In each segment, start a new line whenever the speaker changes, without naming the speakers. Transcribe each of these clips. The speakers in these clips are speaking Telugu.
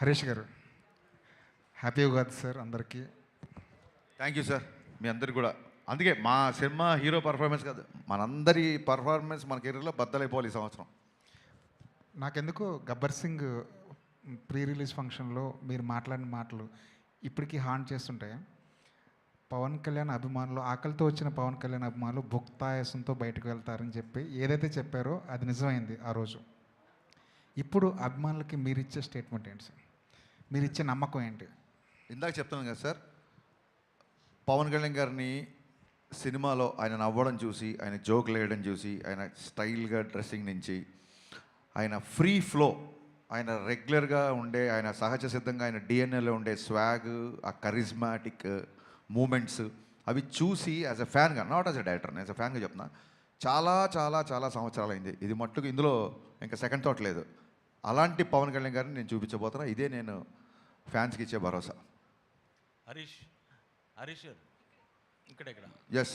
హరీష్ గారు, హ్యాపీ ఉగాది సార్ అందరికీ.
థ్యాంక్ యూ సార్, మీ అందరికి కూడా. అందుకే మా సినిమా హీరో పర్ఫార్మెన్స్ కాదు, మనందరి పర్ఫార్మెన్స్ మన కెరీర్లో బద్దలైపోవాలి ఈ సంవత్సరం.
నాకెందుకు గబ్బర్ సింగ్ ప్రీ రిలీజ్ ఫంక్షన్లో మీరు మాట్లాడిన మాటలు ఇప్పటికీ హాంట్ చేస్తుంటాయి. పవన్ కళ్యాణ్ అభిమానులు, ఆకలితో వచ్చిన పవన్ కళ్యాణ్ అభిమానులు భుక్తాయాసంతో బయటకు వెళ్తారని చెప్పి ఏదైతే చెప్పారో అది నిజమైంది ఆ రోజు. ఇప్పుడు అభిమానులకి మీరు ఇచ్చే స్టేట్మెంట్ ఏంటి సార్? మీరు ఇచ్చే నమ్మకం ఏంటి?
ఇందాక చెప్తున్నాను కదా సార్, పవన్ కళ్యాణ్ గారిని సినిమాలో ఆయన నవ్వడం చూసి, ఆయన జోకులు వేయడం చూసి, ఆయన స్టైల్గా డ్రెస్సింగ్ నుంచి, ఆయన ఫ్రీ ఫ్లో, ఆయన రెగ్యులర్గా ఉండే, ఆయన సహజ సిద్ధంగా ఆయన డిఎన్ఏలో ఉండే స్వాగ్, ఆ కరిజ్మాటిక్ మూమెంట్స్ అవి చూసి యాజ్ ఎ ఫ్యాన్గా, not as a director, as a ఫ్యాన్గా చెప్తున్నా, చాలా చాలా చాలా సంవత్సరాలు అయింది. ఇది మట్టుకు ఇందులో ఇంకా సెకండ్ థాట్ లేదు. అలాంటి పవన్ కళ్యాణ్ గారిని నేను చూపించబోతున్నా. ఇదే నేను ఫ్యాన్స్కి ఇచ్చే భరోసా.
హరీష్ గారు ఇక్కడ
ఎస్,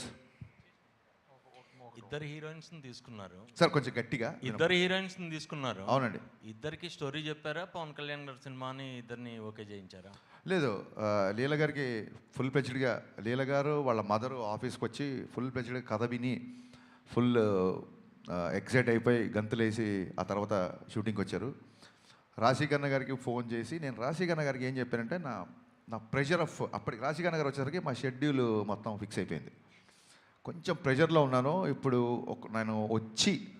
ఇద్దరు హీరోయిన్స్ తీసుకున్నారు
సార్ కొంచెం గట్టిగా.
ఇద్దరు హీరోయిన్స్ తీసుకున్నారు.
అవునండి.
ఇద్దరికి స్టోరీ చెప్పారా? పవన్ కళ్యాణ్ గారి సినిమాని ఇద్దరిని ఓకే చేయించారా?
లేదు, లీల గారికి ఫుల్ ప్లెజ్డ్గా, లీల గారు వాళ్ళ మదరు ఆఫీస్కి వచ్చి ఫుల్ ప్లెజ్డ్గా కథ విని ఫుల్ ఎక్సైట్ అయిపోయి గంతులేసి ఆ తర్వాత షూటింగ్కి వచ్చారు. రాశీకన్న గారికి ఫోన్ చేసి నేను రాశీకన్న గారికి ఏం చెప్పానంటే, నా ప్రెషర్ ఆఫ్, అప్పటికి రాశీకన్న గారు వచ్చేసరికి మా షెడ్యూల్ మొత్తం ఫిక్స్ అయిపోయింది. కొంచెం ప్రెషర్లో ఉన్నాను ఇప్పుడు. నేను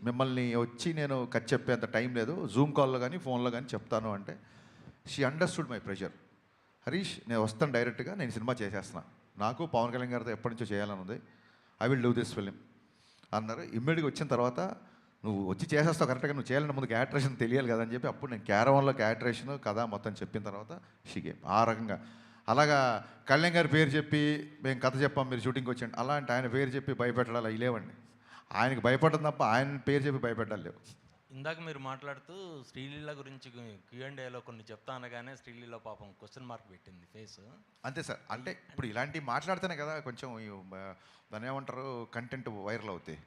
మిమ్మల్ని వచ్చి నేను కట్ చెప్పేంత టైం లేదు, జూమ్ కాల్లో కానీ ఫోన్లో కానీ చెప్తాను అంటే she understood my pressure. Harish, నేను వస్తాను డైరెక్ట్గా, నేను సినిమా చేసేస్తున్నా, నాకు పవన్ కళ్యాణ్ గారితో ఎప్పటి నుంచో చేయాలని ఉంది, I will do this film అన్నారు. ఇమ్మీడియట్గా వచ్చిన తర్వాత నువ్వు వచ్చి చేసేస్తావు కరెక్ట్గా, నువ్వు చేయాలని ముందు క్యారెక్టరేషన్ తెలియాలి కదా అని చెప్పి అప్పుడు నేను క్యారవాన్లో క్యారెక్టరేషన్ కథ మొత్తం చెప్పిన తర్వాత షీగే ఆ రకంగా. అలాగా కళ్యాణ్ గారి పేరు చెప్పి మేము కథ చెప్పాం, మీరు షూటింగ్కి వచ్చాండి, అలాంటి ఆయన పేరు చెప్పి భయపెట్టాలి అవి లేవండి. ఆయనకి భయపడడం తప్ప ఆయన పేరు చెప్పి భయపెట్టాలి లేవు.
ఇందాక మీరు మాట్లాడుతూ శ్రీలీల గురించి Q&Aలో కొన్ని చెప్తా అనగానే శ్రీలీల పాపం క్వశ్చన్ మార్క్ పెట్టింది ఫేస్.
అంతే సార్, అంటే ఇప్పుడు ఇలాంటివి మాట్లాడితేనే కదా కొంచెం దాన్ని ఏమంటారు, కంటెంట్ వైరల్ అవుతాయి.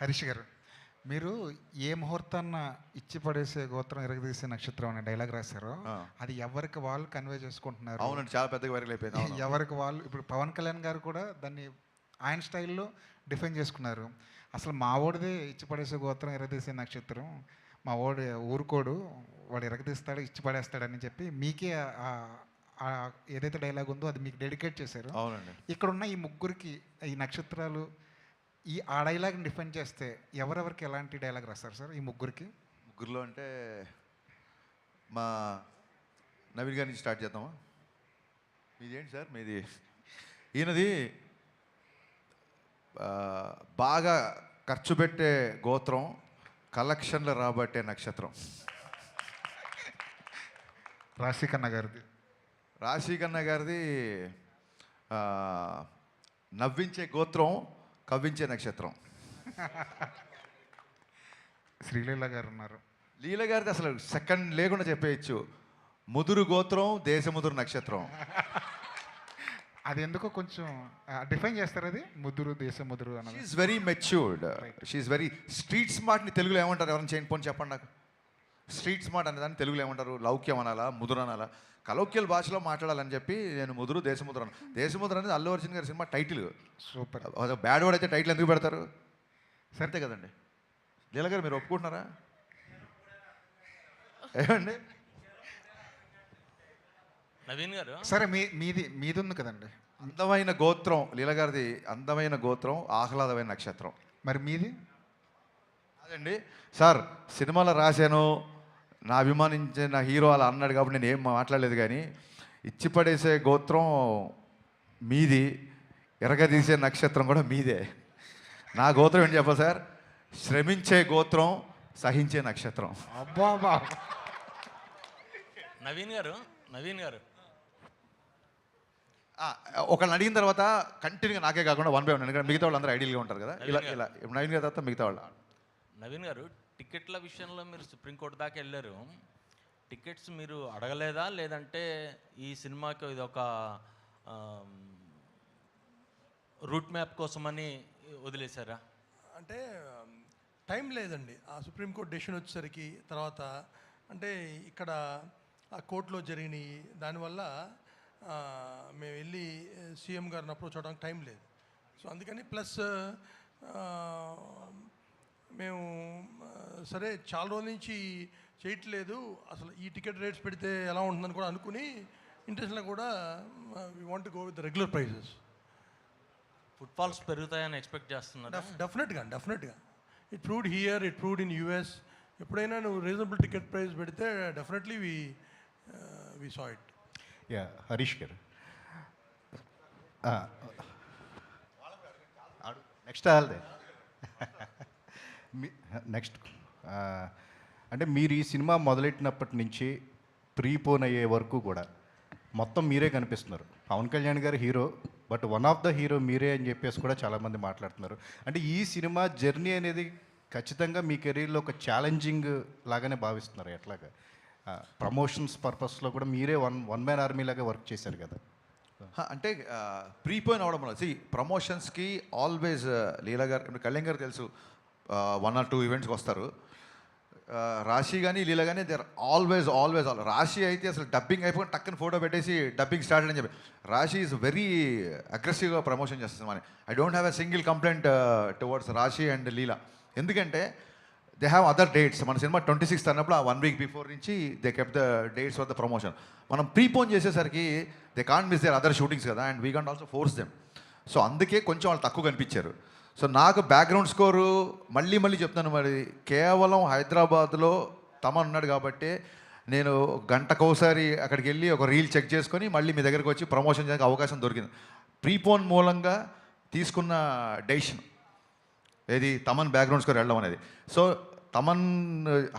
హరీష్ గారు, మీరు ఏ ముహూర్తాన్న ఇచ్చి పడేసే గోత్రం ఎరగదీసే నక్షత్రం అనే డైలాగ్ రాశారో అది ఎవరికి వాళ్ళు కన్వే చేసుకుంటున్నారు.
అవునండి, చాలా పెద్దగా వైరల్ అయిపోయింది.
ఎవరికి వాళ్ళు ఇప్పుడు పవన్ కళ్యాణ్ గారు కూడా దాన్ని ఆయన స్టైల్లో డిఫైన్ చేసుకున్నారు. అసలు మా ఓడిదే ఇచ్చి పడేసే గోత్రం ఎరగదీసే నక్షత్రం, మా ఓడి ఊరుకోడు, వాడు ఎరగదీస్తాడు ఇచ్చి పడేస్తాడని చెప్పి మీకే ఏదైతే డైలాగ్ ఉందో అది మీకు డెడికేట్ చేశారు.
అవునండి.
ఇక్కడున్న ఈ ముగ్గురికి ఈ నక్షత్రాలు ఆ డైలాగ్ని డిఫైన్ చేస్తే ఎవరెవరికి ఎలాంటి డైలాగ్ రాస్తారు సార్ ఈ ముగ్గురికి?
ముగ్గురులో అంటే మా నవీన్ గారి నుంచి స్టార్ట్ చేద్దామా? మీది ఏంటి సార్? మీది ఈయనది బాగా ఖర్చు పెట్టే గోత్రం, కలెక్షన్లు రాబట్టే నక్షత్రం. రాశీకన్న గారిది నవ్వించే గోత్రం, కవ్వించే నక్షత్రం.
శ్రీలీల గారు ఉన్నారు.
లీల గారిది అసలు సెకండ్ లేకుండా చెప్పేయచ్చు, ముదురు గోత్రం, దేశముదురు నక్షత్రం.
అది ఎందుకో కొంచెం డిఫైన్ చేస్తారు, అది ముదురు దేశముదురు అన్నది.
She is very matured, she is very street స్మార్ట్ని తెలుగులో ఏమంటారు? ఎవరైనా చేయండి పోనీ చెప్పండి నాకు. స్ట్రీట్ స్మార్ట్ అనేదాన్ని తెలుగులో ఏమంటారు? లౌక్యం అనాలా, ముదురు అనాలా? కలౌక్యల భాషలో మాట్లాడాలని చెప్పి నేను ముదురు దేశముద్ర అన్న. దేశముద్ర అనేది అల్లు అర్జున్ గారి cinema title.
Super.
Bad word అయితే టైటిల్ ఎందుకు పెడతారు? సరితే కదండి. లీల గారు మీరు ఒప్పుకుంటున్నారా? ఏమండి
నవీన్ గారు?
సరే, మీది ఉంది కదండి.
అందమైన గోత్రం లీల గారిది, అందమైన గోత్రం, ఆహ్లాదమైన నక్షత్రం.
మరి మీది?
అదండి సార్, సినిమాలో రాశాను, నా అభిమానించిన హీరో అలా అన్నాడు కాబట్టి నేను ఏం మాట్లాడలేదు. కానీ ఇచ్చి పడేసే గోత్రం మీది, ఎరగదీసే నక్షత్రం కూడా మీదే. నా గోత్రం ఏంటి చెప్పాలి సార్? శ్రమించే గోత్రం, సహించే నక్షత్రం.
అబ్బా.
నవీన్ గారు
ఒకళ్ళని అడిగిన తర్వాత కంటిన్యూగా నాకే కాకుండా 1 by 1, ఎందుకంటే మిగతా వాళ్ళు అందరూ ఐడియల్గా ఉంటారు కదా. ఇలా నవీన్ గారి తర్వాత మిగతా వాళ్ళు.
నవీన్ గారు, టికెట్ల విషయంలో మీరు సుప్రీంకోర్టు దాకా వెళ్ళారు. టికెట్స్ మీరు అడగలేదా, లేదంటే ఈ సినిమాకి ఇది ఒక రూట్ మ్యాప్ కోసమని వదిలేశారా?
అంటే టైం లేదండి. ఆ సుప్రీంకోర్టు డెసిషన్ వచ్చేసరికి తర్వాత అంటే ఇక్కడ ఆ కోర్టులో జరిగిన దానివల్ల మేము వెళ్ళి సీఎం గారిని అప్రోచ్ అవ్వడానికి టైం లేదు. సో అందుకని ప్లస్ మేము సరే చాలా రోజుల నుంచి చేయట్లేదు, అసలు ఈ టికెట్ రేట్స్ పెడితే ఎలా ఉంటుందని కూడా అనుకుని ఇంటెన్షన్లో కూడా we want to go with regular prices.
Footfalls పెరుగుతాయని ఎక్స్పెక్ట్ చేస్తున్నారు.
డెఫినెట్గా it proved here, it proved in US. ఎప్పుడైనా నువ్వు రీజనబుల్ టికెట్ ప్రైస్ పెడితే definitely we saw it.
Yeah, Harish garu next వాళ్ళదే నెక్స్ట్ అంటే మీరు ఈ సినిమా మొదలెట్టినప్పటి నుంచి ప్రీపోన్ అయ్యే వరకు కూడా మొత్తం మీరే కనిపిస్తున్నారు. పవన్ కళ్యాణ్ గారు hero, but one of the hero మీరే అని చెప్పేసి కూడా చాలామంది మాట్లాడుతున్నారు. అంటే ఈ సినిమా జర్నీ అనేది ఖచ్చితంగా మీ కెరీర్లో ఒక ఛాలెంజింగ్ లాగానే భావిస్తున్నారు. ఎట్లాగా ప్రమోషన్స్ పర్పస్లో కూడా మీరే వన్ మ్యాన్ ఆర్మీ లాగా వర్క్ చేశారు కదా.
అంటే ప్రీపోయిన్ అవడం వల్ల ప్రమోషన్స్కి ఆల్వేస్ లీలా గారు, ఇప్పుడు కళ్యాణ్ గారు తెలుసు, 1 or 2 ఈవెంట్స్కి వస్తారు. రాశి కానీ లీలా కానీ దే ఆర్ ఆల్వేస్ రాశి అయితే అసలు డబ్బింగ్ అయిపోయి టక్కన ఫోటో పెట్టేసి డబ్బింగ్ స్టార్ట్ అని చెప్పి రాశి ఈజ్ వెరీ అగ్రెసివ్గా ప్రమోషన్ చేస్తుంది. మన I don't have a single complaint towards Rashi and Leela. ఎందుకంటే దే హ్యావ్ అదర్ డేట్స్. మన సినిమా 26th అన్నప్పుడు ఆ 1 week బిఫోర్ నుంచి they kept the dates for the promotion. మనం ప్రీపోన్ చేసేసరికి they can't miss their other shootings కదా, and we can't also force them. So అందుకే కొంచెం వాళ్ళు తక్కువ కనిపించారు. సో నాకు బ్యాక్గ్రౌండ్ స్కోరు మళ్ళీ చెప్తాను, మరి కేవలం హైదరాబాద్లో తమన్ ఉన్నాడు కాబట్టి నేను గంటకోసారి అక్కడికి వెళ్ళి ఒక రీల్ చెక్ చేసుకొని మళ్ళీ మీ దగ్గరికి వచ్చి ప్రమోషన్ చేయడానికి అవకాశం దొరికింది. ప్రీపోన్ మూలంగా తీసుకున్న డెసిషన్ ఏది తమన్ బ్యాక్గ్రౌండ్ స్కోర్ వెళ్ళడం అనేది. సో తమన్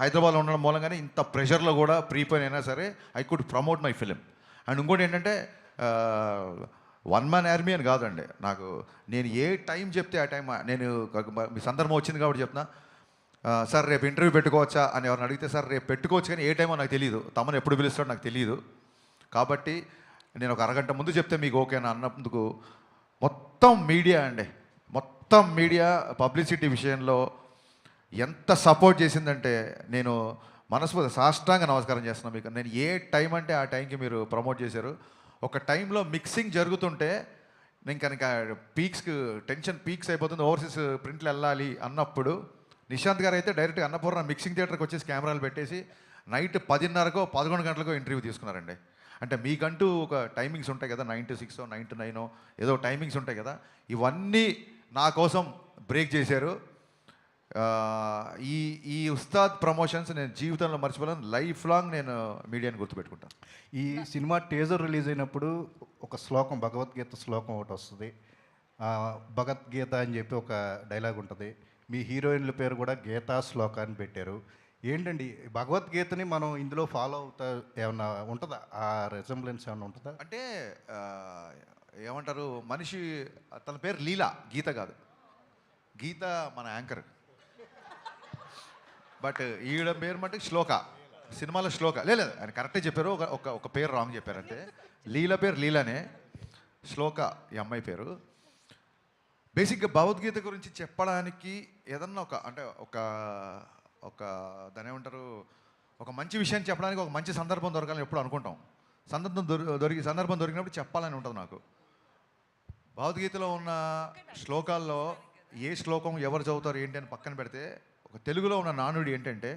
హైదరాబాద్లో ఉండడం మూలంగానే ఇంత ప్రెషర్లో కూడా ప్రీపోన్ అయినా సరే I could promote my film. And ఇంకోటి ఏంటంటే 1 man ఆర్మీ అని కాదండి, నాకు నేను ఏ టైం చెప్తే ఆ టైం నేను మీ సందర్భం వచ్చింది కాబట్టి చెప్తున్నా. సార్ రేపు ఇంటర్వ్యూ పెట్టుకోవచ్చా అని ఎవరిని అడిగితే సార్ రేపు పెట్టుకోవచ్చు, కానీ ఏ టైమో నాకు తెలియదు, తమను ఎప్పుడు పిలుస్తాడో నాకు తెలియదు. కాబట్టి నేను ఒక అరగంట ముందు చెప్తే మీకు ఓకేనా అన్నందుకు మొత్తం మీడియా పబ్లిసిటీ విషయంలో ఎంత సపోర్ట్ చేసిందంటే నేను మనస్ఫూర్తి సాష్టాంగ నమస్కారం చేస్తున్నాను మీకు. నేను ఏ టైం అంటే ఆ టైంకి మీరు ప్రమోట్ చేశారు. ఒక టైంలో మిక్సింగ్ జరుగుతుంటే నేను కనుక టెన్షన్ పీక్స్ అయిపోతుంది, ఓవర్సీస్ ప్రింట్లు వెళ్ళాలి అన్నప్పుడు నిశాంత్ గారు అయితే డైరెక్ట్గా అన్నపూర్ణ మిక్సింగ్ థియేటర్కి వచ్చేసి కెమెరాలు పెట్టేసి నైట్ 10:30కో 11 గంటలకో ఇంటర్వ్యూ తీసుకున్నారండి. అంటే మీకంటూ ఒక టైమింగ్స్ ఉంటాయి కదా, 9 to 6, 9 to 9 ఏదో టైమింగ్స్ ఉంటాయి కదా, ఇవన్నీ నా కోసం బ్రేక్ చేశారు. ఈ ఉస్తాద్ ప్రమోషన్స్ నేను జీవితంలో మర్చిపోలేను. లైఫ్ లాంగ్ నేను మీడియాని గుర్తుపెట్టుకుంటాను.
ఈ సినిమా టీజర్ రిలీజ్ అయినప్పుడు ఒక శ్లోకం, భగవద్గీత శ్లోకం ఒకటి వస్తుంది. భగవద్గీత అని చెప్పి ఒక డైలాగ్ ఉంటుంది. మీ హీరోయిన్ల పేరు కూడా గీతా శ్లోక అని పెట్టారు. ఏంటండి భగవద్గీతని మనం ఇందులో ఫాలో అవుతా ఏమన్నా ఉంటుందా? ఆ రెసెంబ్లెన్స్ ఏమన్నా ఉంటుందా?
అంటే ఏమంటారు, మనిషి తన పేరు లీలా, గీత కాదు. గీత మన యాంకర్, బట్ ఈవిడ పేరు మటుకు శ్లోక. సినిమాలో శ్లోక లేదు, ఆయన కరెక్టే చెప్పారు, ఒక పేరు రాంగ్ చెప్పారు అంతే. లీల పేరు లీలానే, శ్లోక ఈ అమ్మాయి పేరు. బేసిక్గా భగవద్గీత గురించి చెప్పడానికి ఏదన్నా అంటే ఒక దాని ఏమంటారు, ఒక మంచి విషయాన్ని చెప్పడానికి ఒక మంచి సందర్భం దొరకాలని ఎప్పుడు అనుకుంటాం. సందర్భం దొరికినప్పుడు చెప్పాలని ఉంటుంది నాకు. భగవద్గీతలో ఉన్న శ్లోకాల్లో ఏ శ్లోకం ఎవరు చదువుతారు ఏంటి అని పక్కన పెడితే, ఒక తెలుగులో ఉన్న నానుడి ఏంటంటే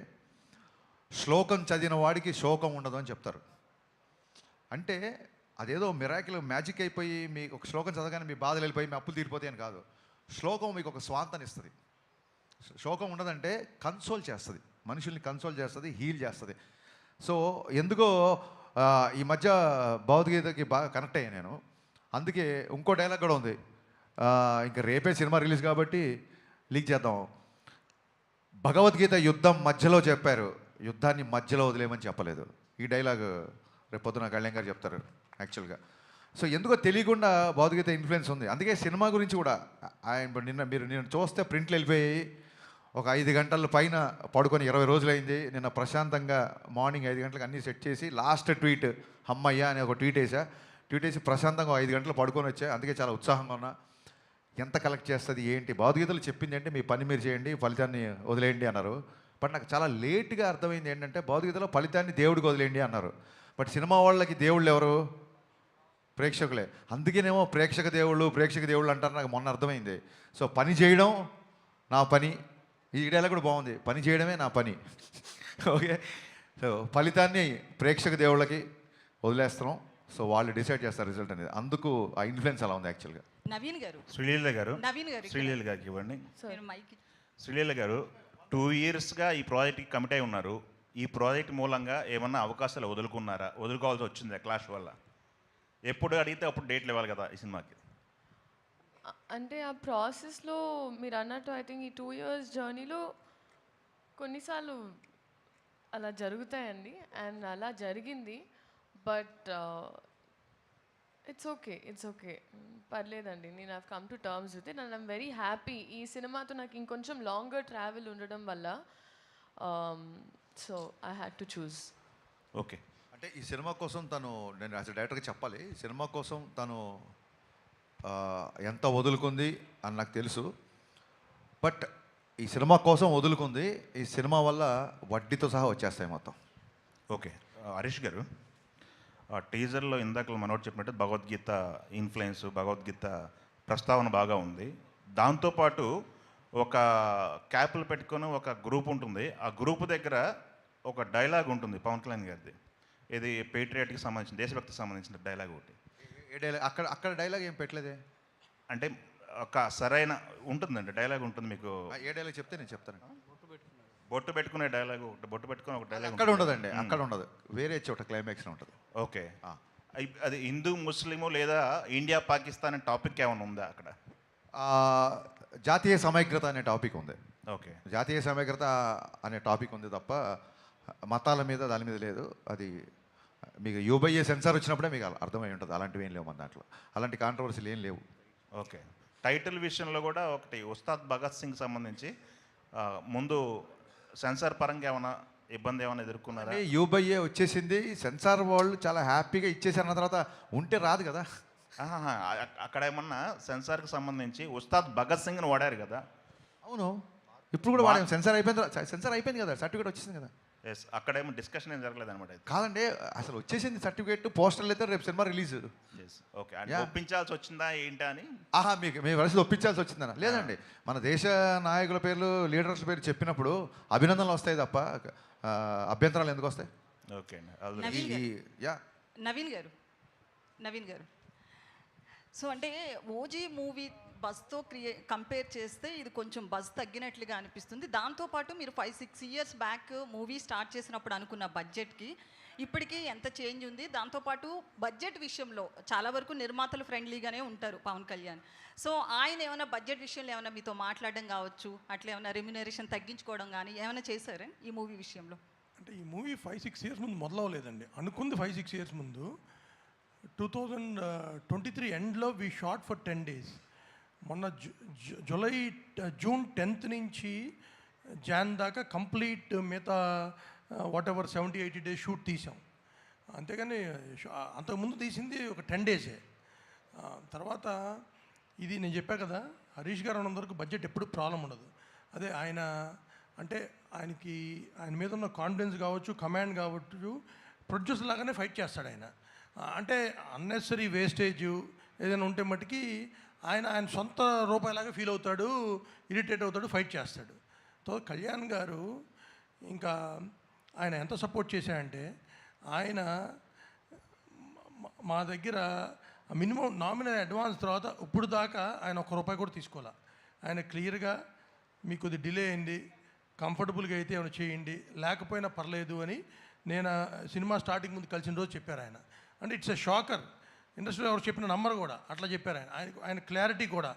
శ్లోకం చదివిన వాడికి శోకం ఉండదు అని చెప్తారు. అంటే అదేదో మిరాకిల్ మ్యాజిక్ అయిపోయి మీకు ఒక శ్లోకం చదవగానే మీ బాధలు వెళ్ళిపోయి మీ అప్పులు తీరిపోతాయి అని కాదు. శ్లోకం మీకు ఒక స్వాంతాన్ని ఇస్తుంది. శోకం ఉండదంటే కన్సోల్ చేస్తుంది, మనుషుల్ని కన్సోల్ చేస్తుంది, హీల్ చేస్తుంది. సో ఎందుకో ఈ మధ్య భగవద్గీతకి బాగా కనెక్ట్ అయ్యాను నేను. అందుకే ఇంకో డైలాగ్ కూడా ఉంది, ఇంకా రేపే సినిమా రిలీజ్ కాబట్టి లీక్ చేద్దాం. భగవద్గీత యుద్ధం మధ్యలో చెప్పారు, యుద్ధాన్ని మధ్యలో వదిలేమని చెప్పలేదు. ఈ డైలాగ్ రేపు పొద్దున కళ్యాణ్ గారు చెప్తారు యాక్చువల్గా. సో ఎందుకో తెలియకుండా భగవద్గీత ఇన్ఫ్లుయెన్స్ ఉంది. అందుకే సినిమా గురించి కూడా నిన్న చూస్తే ప్రింట్లు వెళ్ళిపోయి ఒక 5 గంటల పైన పడుకొని 20 రోజులైంది. నిన్న ప్రశాంతంగా మార్నింగ్ 5 గంటలకు అన్నీ సెట్ చేసి లాస్ట్ ట్వీట్ అమ్మయ్య అని ఒక ట్వీట్ వేసి ప్రశాంతంగా 5 గంటలు పడుకొని వచ్చా. అందుకే చాలా ఉత్సాహంగా ఉన్నా. ఎంత కలెక్ట్ చేస్తుంది ఏంటి, భగవద్గీతలు చెప్పింది అంటే మీ పని మీరు చేయండి, ఫలితాన్ని వదిలేయండి అన్నారు. బట్ నాకు చాలా లేట్గా అర్థమైంది ఏంటంటే భౌతికతలో ఫలితాన్ని దేవుడికి వదిలేయండి అన్నారు. బట్ సినిమా వాళ్ళకి దేవుళ్ళు ఎవరు? ప్రేక్షకులే. అందుకేనేమో ప్రేక్షక దేవుళ్ళు అంటారు, నాకు మొన్న అర్థమైంది. సో పని చేయడం నా పని, ఈ డైలాగ్ కూడా బాగుంది, పని చేయడమే నా పని. ఓకే, సో ఫలితాన్ని ప్రేక్షక దేవుళ్ళకి వదిలేస్తున్నాం. సో వాళ్ళు డిసైడ్ చేస్తారు రిజల్ట్ అనేది. అందుకు ఆ ఇన్ఫ్లుయెన్స్ అలా ఉంది యాక్చువల్గా.
నవీన్ గారు
శ్రీలీల గారు
నవీన్ గారు
శ్రీలీల గారికి ఇవ్వండి.
నేను మైక్
శ్రీలీల గారు 2 yearsగా ఈ ప్రాజెక్ట్కి కమిట్ అయి ఉన్నారు. ఈ ప్రాజెక్ట్ మూలంగా ఏమన్నా అవకాశాలు వదులుకున్నారా? వదులుకోవాల్సి వచ్చిందా క్లాష్ వల్ల? ఎప్పుడు అడిగితే అప్పుడు డేట్లు ఇవ్వాలి కదా ఈ సినిమాకి.
అంటే ఆ ప్రాసెస్లో మీరు అన్నట్టు ఐ థింక్ ఈ 2 years జర్నీలో కొన్నిసార్లు అలా జరుగుతాయండి, అండ్ అలా జరిగింది. బట్ ఇట్స్ ఓకే పర్లేదండి. నేను have come to terms with it and I'm very happy. ఈ సినిమాతో నాకు ఇంకొంచెం లాంగర్ ట్రావెల్ ఉండడం వల్ల so I had to choose.
Okay,
అంటే ఈ సినిమా కోసం తను, నేను యాజ్ డైరెక్టర్గా చెప్పాలి, ఈ సినిమా కోసం తను ఎంత వదులుకుంది అని నాకు తెలుసు. బట్ ఈ సినిమా కోసం వదులుకుంది, ఈ సినిమా వల్ల వడ్డీతో సహా వచ్చేస్తాయి మొత్తం.
ఓకే. హరీష్ గారు, ఆ టీజర్లో ఇందాక మనోడు చెప్పినట్టు భగవద్గీత ఇన్ఫ్లుయెన్స్, భగవద్గీత ప్రస్తావన బాగా ఉంది. దాంతోపాటు ఒక క్యాప్లు పెట్టుకొని ఒక గ్రూప్ ఉంటుంది. ఆ గ్రూప్ దగ్గర ఒక డైలాగ్ ఉంటుంది పవన్ కళ్యాణ్ గారిది. ఇది పేట్రియాట్కి సంబంధించిన, దేశభక్తికి సంబంధించిన డైలాగ్ ఒకటి.
ఏ డైలాగ్? అక్కడ డైలాగ్ ఏం పెట్టలేదే.
అంటే ఒక సరైన ఉంటుందండి డైలాగ్ ఉంటుంది మీకు.
ఏ డైలాగ్ చెప్తే నేను చెప్తాను.
బొట్టు పెట్టుకునే డైలాగ్, బొట్టు పెట్టుకునే ఒక డైలాగ్
అక్కడ ఉండదండి, అక్కడ ఉండదు, వేరే చోట క్లైమాక్స్ ఉంటుంది.
ఓకే, అది హిందూ ముస్లిము లేదా ఇండియా పాకిస్తాన్ అనే టాపిక్ ఏమైనా ఉందా అక్కడ?
జాతీయ సమైక్యత అనే టాపిక్ ఉంది.
ఓకే,
జాతీయ సమైక్యత అనే టాపిక్ ఉంది తప్ప మతాల మీద దాని మీద లేదు. అది మీకు యూబైఏ సెన్సార్ వచ్చినప్పుడే మీకు అర్థమై ఉంటుంది. అలాంటివి ఏం లేవు మన దాంట్లో, అలాంటి కాంట్రవర్సీలు ఏం లేవు.
ఓకే. టైటిల్ విషయంలో కూడా ఒకటి ఉస్తాద్ భగత్ సింగ్ సంబంధించి ముందు సెన్సార్ పరంగా ఏమైనా ఇబ్బంది ఏమైనా ఎదుర్కొన్నారా?
యూబైఏ వచ్చేసింది, సెన్సార్ వాళ్ళు చాలా హ్యాపీగా ఇచ్చేసిన తర్వాత ఉంటే రాదు కదా.
అక్కడ ఏమన్నా సెన్సార్కి సంబంధించి ఉస్తాద్ భగత్ సింగ్ని వాడారు కదా.
అవును, ఇప్పుడు కూడా వాడాము. సెన్సార్ అయిపోయింది కదా, సర్టిఫికేట్ వచ్చేసింది కదా.
ఎస్, అక్కడేమో డిస్కషన్ ఏం జరగలేదు అనమాట.
కాదండి, అసలు వచ్చేసింది సర్టిఫికేట్, పోస్టర్లు అయితే రేపు సినిమా రిలీజ్.
ఓకే, అంటే ఒప్పించాల్సి వచ్చిందా ఏంటా అని?
మీకు మీ వలస ఒప్పించాల్సి వచ్చిందన్న? లేదండి, మన దేశ నాయకుల పేర్లు, లీడర్స్ పేరు చెప్పినప్పుడు అభినందనలు వస్తాయి తప్ప అభ్యంతరాలు ఎందుకు వస్తాయి?
ఓకే
నవీన్ గారు సో అంటే ఓజీ మూవీ బజ్తో కంపేర్ చేస్తే ఇది కొంచెం బజ్ తగ్గినట్లుగా అనిపిస్తుంది. దాంతోపాటు మీరు 5-6 years బ్యాక్ మూవీ స్టార్ట్ చేసినప్పుడు అనుకున్న బడ్జెట్కి ఇప్పటికీ ఎంత చేంజ్ ఉంది? దాంతోపాటు బడ్జెట్ విషయంలో చాలా వరకు నిర్మాతలు ఫ్రెండ్లీగానే ఉంటారు పవన్ కళ్యాణ్. సో ఆయన ఏమైనా బడ్జెట్ విషయంలో ఏమైనా మీతో మాట్లాడడం కావచ్చు, అట్లా ఏమైనా రెమ్యునరేషన్ తగ్గించుకోవడం కానీ ఏమైనా చేశారా ఈ మూవీ విషయంలో?
అంటే ఈ మూవీ 5-6 years ముందు మొదలవలేదండి. అనుకుంది 5-6 years ముందు. 2023 ఎండ్లో వీ షాట్ ఫర్ 10 days. మొన్న జూన్ 10th నుంచి జాన్ దాకా కంప్లీట్ మిగతా వాట్ ఎవర్ 70-80 days షూట్ తీసాం. అంతేగాని అంతకుముందు తీసింది ఒక 10 days. తర్వాత ఇది నేను చెప్పా కదా, హరీష్ గారు అన్నంతవరకు బడ్జెట్ ఎప్పుడు ప్రాబ్లం ఉండదు. అదే ఆయన అంటే ఆయన మీద ఉన్న కాన్ఫిడెన్స్ కావచ్చు, కమాండ్ కావచ్చు, ప్రొడ్యూసర్ లాగానే ఫైట్ చేస్తాడు ఆయన. అంటే అన్నెసరీ వేస్టేజ్ ఏదైనా ఉంటే మట్టుకి ఆయన సొంత రూపాయలాగా ఫీల్ అవుతాడు, ఇరిటేట్ అవుతాడు, ఫైట్ చేస్తాడు. సో కళ్యాణ్ గారు ఇంకా ఆయన ఎంత సపోర్ట్ చేశాడంటే, ఆయన మా దగ్గర మినిమం నామినల్ అడ్వాన్స్ తర్వాత ఇప్పుడు దాకా ఆయన ₹1 కూడా తీసుకోవాలి. ఆయన క్లియర్గా మీకు కొద్ది డిలే అయింది, కంఫర్టబుల్గా అయితే ఏమైనా చేయండి, లేకపోయినా పర్లేదు అని నేను సినిమా స్టార్టింగ్ ముందు కలిసిన రోజు చెప్పారు ఆయన. అంటే ఇట్స్ ఎ షాకర్. ఇండస్ట్రీలో ఎవరు చెప్పిన నంబర్ కూడా అట్లా చెప్పారు ఆయన క్లారిటీ కూడా.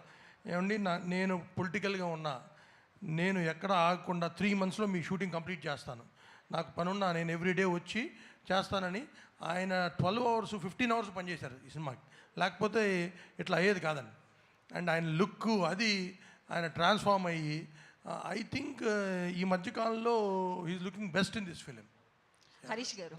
ఏమండి, నేను పొలిటికల్గా ఉన్నా, నేను ఎక్కడ ఆగకుండా 3 monthsలో మీ షూటింగ్ కంప్లీట్ చేస్తాను, నాకు పనున్నా నేను ఎవ్రీడే వచ్చి చేస్తానని ఆయన 12 hours 15 hours పనిచేశారు ఈ సినిమాకి. లేకపోతే ఇట్లా అయ్యేది కాదండి. అండ్ ఆయన లుక్ అది ఆయన ట్రాన్స్ఫార్మ్ అయ్యి ఐ థింక్ ఈ మధ్యకాలంలో he's looking best in this film.
Harish garu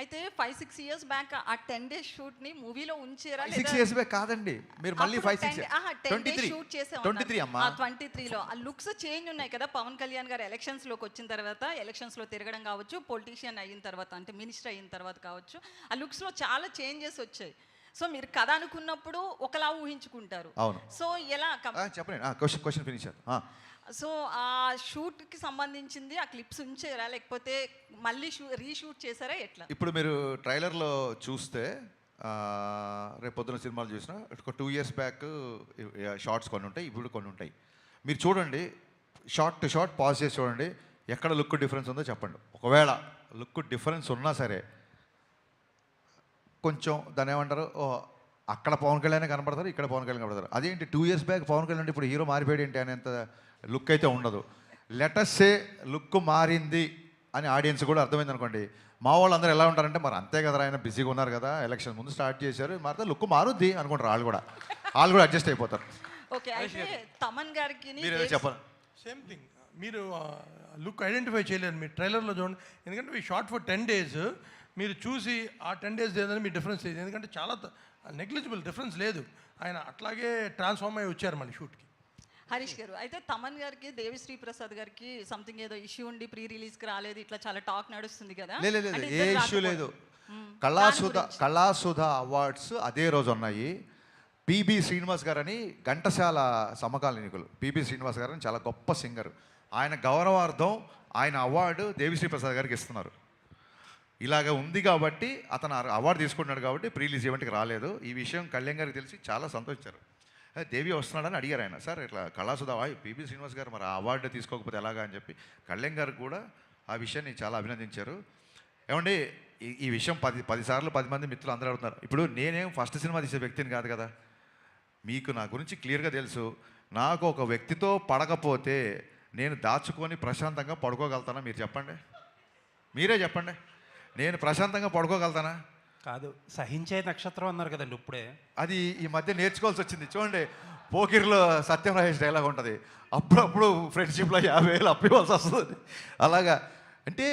అయితే 5-6 ఇయర్స్ బ్యాక్ ఆ 10 డేస్ షూట్ ని మూవీలో ఉంచారా
6 ఇయర్స్ బ్యాక్ కాదండి, మీరు మళ్ళీ 5-6
23 షూట్
23 అమ్మా.
23లో ఆ లుక్స్ చేంజ్ ఉన్నాయి కదా. పవన్ కళ్యాణ్ గారు ఎలక్షన్స్ లోకి వచ్చిన తర్వాత, ఎలక్షన్స్ లో తిరగడం కావచ్చు, పొలిటీషియన్ అయిన తర్వాత అంటే మినిస్టర్ అయిన తర్వాత కావచ్చు, ఆ లుక్స్ లో చాలా చేంజెస్ వచ్చాయి. సో మీరు కథ అనుకున్నప్పుడు ఒకలా ఊహించుకుంటారు.
అవును.
సో ఎలా
చెప్పండి, క్వశ్చన్ ఫినిష్.
సో ఆ షూట్కి సంబంధించింది ఆ క్లిప్స్ ఉంచారా, లేకపోతే మళ్ళీ రీషూట్ చేశారా, ఎట్లా?
ఇప్పుడు మీరు ట్రైలర్లో చూస్తే రేపు పొద్దున సినిమాలు చూసినా ఒక 2 years బ్యాక్ షార్ట్స్ కొన్ని ఉంటాయి, ఇప్పుడు కొన్ని ఉంటాయి. మీరు చూడండి, షార్ట్ టు షార్ట్ పాజ్ చేసి చూడండి, ఎక్కడ లుక్ డిఫరెన్స్ ఉందో చెప్పండి. ఒకవేళ లుక్ డిఫరెన్స్ ఉన్నా సరే కొంచెం దాన్ని ఏమంటారు, అక్కడ పవన్ కళ్యాణ్ కనపడతారు, ఇక్కడ పవన్ కళ్యాణ్ కనపడతారు. అదేంటి 2 years బ్యాక్ పవన్ కళ్యాణ్ ఇప్పుడు హీరో మారిపోయాడు ఏంటి అనేంత లుక్ అయితే ఉండదు. లెటస్సే లుక్ మారింది అని ఆడియన్స్ కూడా అర్థమైంది అనుకోండి. మా వాళ్ళు అందరూ ఎలా ఉంటారంటే మరి అంతే కదా, ఆయన బిజీగా ఉన్నారు కదా, ఎలక్షన్ ముందు స్టార్ట్ చేశారు, మారితే లుక్ మారుద్ది అనుకుంటారు. వాళ్ళు కూడా అడ్జస్ట్ అయిపోతారు.
ఓకే, అయితే తమన్ గారికి
మీరు చెప్పండి.
సేమ్ థింగ్, మీరు లుక్ ఐడెంటిఫై చేయలేరు మీరు ట్రైలర్లో చూడండి. ఎందుకంటే మీ షార్ట్ ఫర్ 10 days మీరు చూసి ఆ 10 days లేదని మీ డిఫరెన్స్ లేదు. ఎందుకంటే చాలా నెగ్లిజిబుల్ డిఫరెన్స్ లేదు. ఆయన అట్లాగే ట్రాన్స్ఫార్మ్ అయ్యి వచ్చారు మళ్ళీ షూట్కి.
హరీష్ గారు, అయితే తమన్ గారికి దేవిశ్రీ ప్రసాద్ గారికి సంథింగ్ ఏదో ఇష్యూ ఉండి ప్రీ రిలీజ్కి రాలేదు, ఇట్లా చాలా టాక్ నడుస్తుంది కదా.
లేదు, ఏ ఇష్యూ లేదు. కళాసుధ అవార్డ్స్ అదే రోజు ఉన్నాయి. పిబి శ్రీనివాస్ గారని ఘంటసాల సమకాలీనికులు, పిబి శ్రీనివాస్ గారని చాలా గొప్ప సింగర్. ఆయన గౌరవార్థం ఆయన అవార్డు దేవిశ్రీ ప్రసాద్ గారికి ఇస్తున్నారు. ఇలాగ ఉంది కాబట్టి అతను అవార్డు తీసుకుంటున్నాడు కాబట్టి ప్రీ రిలీజ్ ఈవెంట్కి రాలేదు. ఈ విషయం కళ్యాణ్ గారికి తెలిసి చాలా సంతోషించారు. దేవి వస్తున్నాడని అడిగారు ఆయన. సార్ ఇట్లా కళాసుధ పిబి శ్రీనివాస్ గారు మరి ఆ అవార్డు తీసుకోకపోతే ఎలాగా అని చెప్పి కళ్యాణ్ గారు కూడా ఆ విషయాన్ని చాలా అభినందించారు. ఏమండి, ఈ విషయం 10 సార్లు 10 మంది మిత్రులు అందరూ అడుగుతున్నారు. ఇప్పుడు నేనేం ఫస్ట్ సినిమా తీసే వ్యక్తిని కాదు కదా, మీకు నా గురించి క్లియర్గా తెలుసు. నాకు ఒక వ్యక్తితో పడకపోతే నేను దాచుకొని ప్రశాంతంగా పడుకోగలుగుతానా? మీరు చెప్పండి, మీరే చెప్పండి. నేను ప్రశాంతంగా పడుకోగలుగుతానా?
కాదు, సహించే నక్షత్రం అన్నారు కదండి ఇప్పుడే.
అది ఈ మధ్య నేర్చుకోవాల్సి వచ్చింది. చూడండి, పోకిర్లో సత్యం రాజేష్ డైలాగ్ ఉంటుంది, అప్పుడప్పుడు ఫ్రెండ్షిప్లో 50,000 అప్పు ఇవ్వాల్సి వస్తుంది. అలాగా అంటే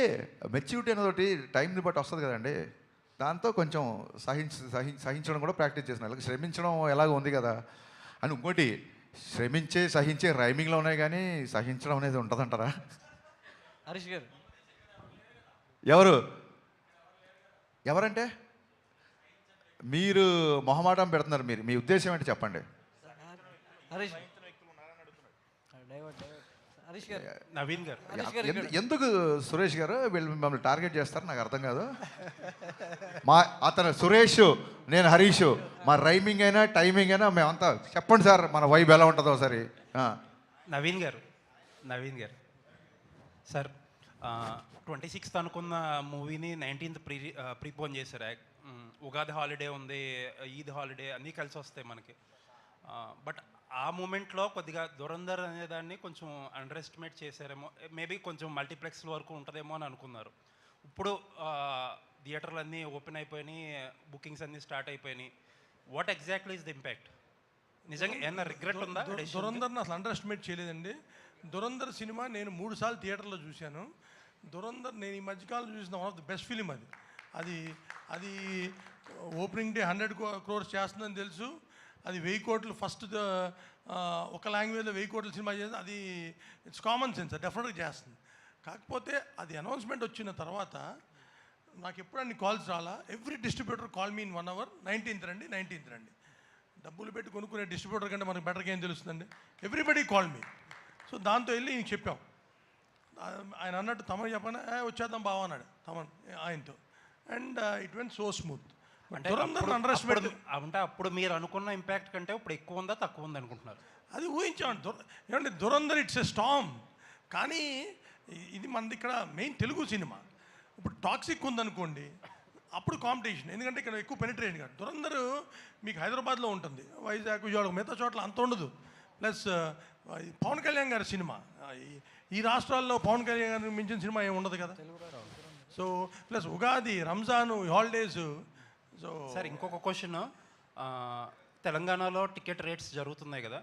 మెచ్యూరిటీ అనేది టైంని బట్టి వస్తుంది కదండి. దాంతో కొంచెం సహించడం కూడా ప్రాక్టీస్ చేసిన. అలాగే శ్రమించడం ఎలాగ ఉంది కదా అని. ఇంకోటి, సహించే రైమింగ్లో ఉన్నాయి కానీ సహించడం అనేది ఉంటుందంటారా?
హరీష్ గారు,
ఎవరంటే మీరు మొహమాటం పెడుతున్నారు. మీ ఉద్దేశం ఏంటి చెప్పండి.
నవీన్ గారు,
ఎందుకు సురేష్ గారు వీళ్ళు మిమ్మల్ని టార్గెట్ చేస్తారు నాకు అర్థం కాదు. అతను సురేష్, నేను హరీష్, మా రైమింగ్ అయినా టైమింగ్ అయినా మేమంతా చెప్పండి సార్, మన వైబ్ ఎలా ఉంటుందో సరే.
నవీన్ గారు సార్, 26th అనుకున్న మూవీని 19th ప్రీపోన్ చేశారు. ఉగాది హాలిడే ఉంది, ఈద్ హాలిడే అన్నీ కలిసి వస్తాయి మనకి. బట్ ఆ మూమెంట్లో కొద్దిగా దురంధర్ అనేదాన్ని కొంచెం అండర్ ఎస్టిమేట్ చేశారేమో. మేబీ కొంచెం మల్టీప్లెక్స్ వరకు ఉంటుందేమో అని అనుకున్నారు. ఇప్పుడు థియేటర్లు అన్నీ ఓపెన్ అయిపోయినాయి, బుకింగ్స్ అన్నీ స్టార్ట్ అయిపోయినాయి. What exactly is the impact? నిజంగా ఏమన్నా రిగ్రెట్ ఉందా?
దురంధర్ని అసలు అండర్ ఎస్టిమేట్ చేయలేదండి. దురంధర్ సినిమా నేను 3 సార్లు థియేటర్లో చూశాను. దురంధర్ నేను ఈ మధ్యకాలం చూసిన one of the best film. అది ఓపెనింగ్ డే 100 crores చేస్తుందని తెలుసు. అది 1000 కోట్లు ఫస్ట్ ఒక లాంగ్వేజ్లో 1000 కోట్ల సినిమా చేస్తుంది. అది ఇట్స్ కామన్ సెన్స్, డెఫినెట్గా చేస్తుంది. కాకపోతే అది అనౌన్స్మెంట్ వచ్చిన తర్వాత నాకు ఎప్పుడు అన్ని కాల్స్ రాలా. Every distributor call me in 1 hour, 19th రండి. డబ్బులు పెట్టి కొనుక్కునే డిస్ట్రిబ్యూటర్ కంటే మనకు బెటర్గా ఏం తెలుస్తుందండి. Everybody call me. సో దాంతో వెళ్ళి ఇంక చెప్పాం. ఆయన అన్నట్టు తమన్ చెప్పాను, వచ్చేద్దాం బావ అన్నాడు తమన్ ఆయనతో. And it went so smooth.
అంటే అప్పుడు మీరు అనుకున్న ఇంపాక్ట్ కంటే ఇప్పుడు ఎక్కువ ఉందా తక్కువ ఉంది అనుకుంటున్నారు?
అది ఊహించామండి. ఏమంటే దురంధర్ ఇట్స్ ఎ స్టామ్. కానీ ఇది మనది ఇక్కడ మెయిన్ తెలుగు సినిమా. ఇప్పుడు టాక్సిక్ ఉందనుకోండి, అప్పుడు కాంపిటీషన్. ఎందుకంటే ఇక్కడ ఎక్కువ పెనిట్రేషన్ కాదు. దురంధర్ మీకు హైదరాబాద్లో ఉంటుంది, వైజాగ్, విజయవాడ, మిగతా చోట్ల అంత ఉండదు. ప్లస్ పవన్ కళ్యాణ్ గారి సినిమా, ఈ రాష్ట్రాల్లో పవన్ కళ్యాణ్ గారిని మించిన సినిమా ఏమి ఉండదు కదా. So plus Ugadi, Ramzan, holidays. So
sir ఇంకొక క్వశ్చన్, తెలంగాణలో టికెట్ రేట్స్ జరుగుతున్నాయి కదా.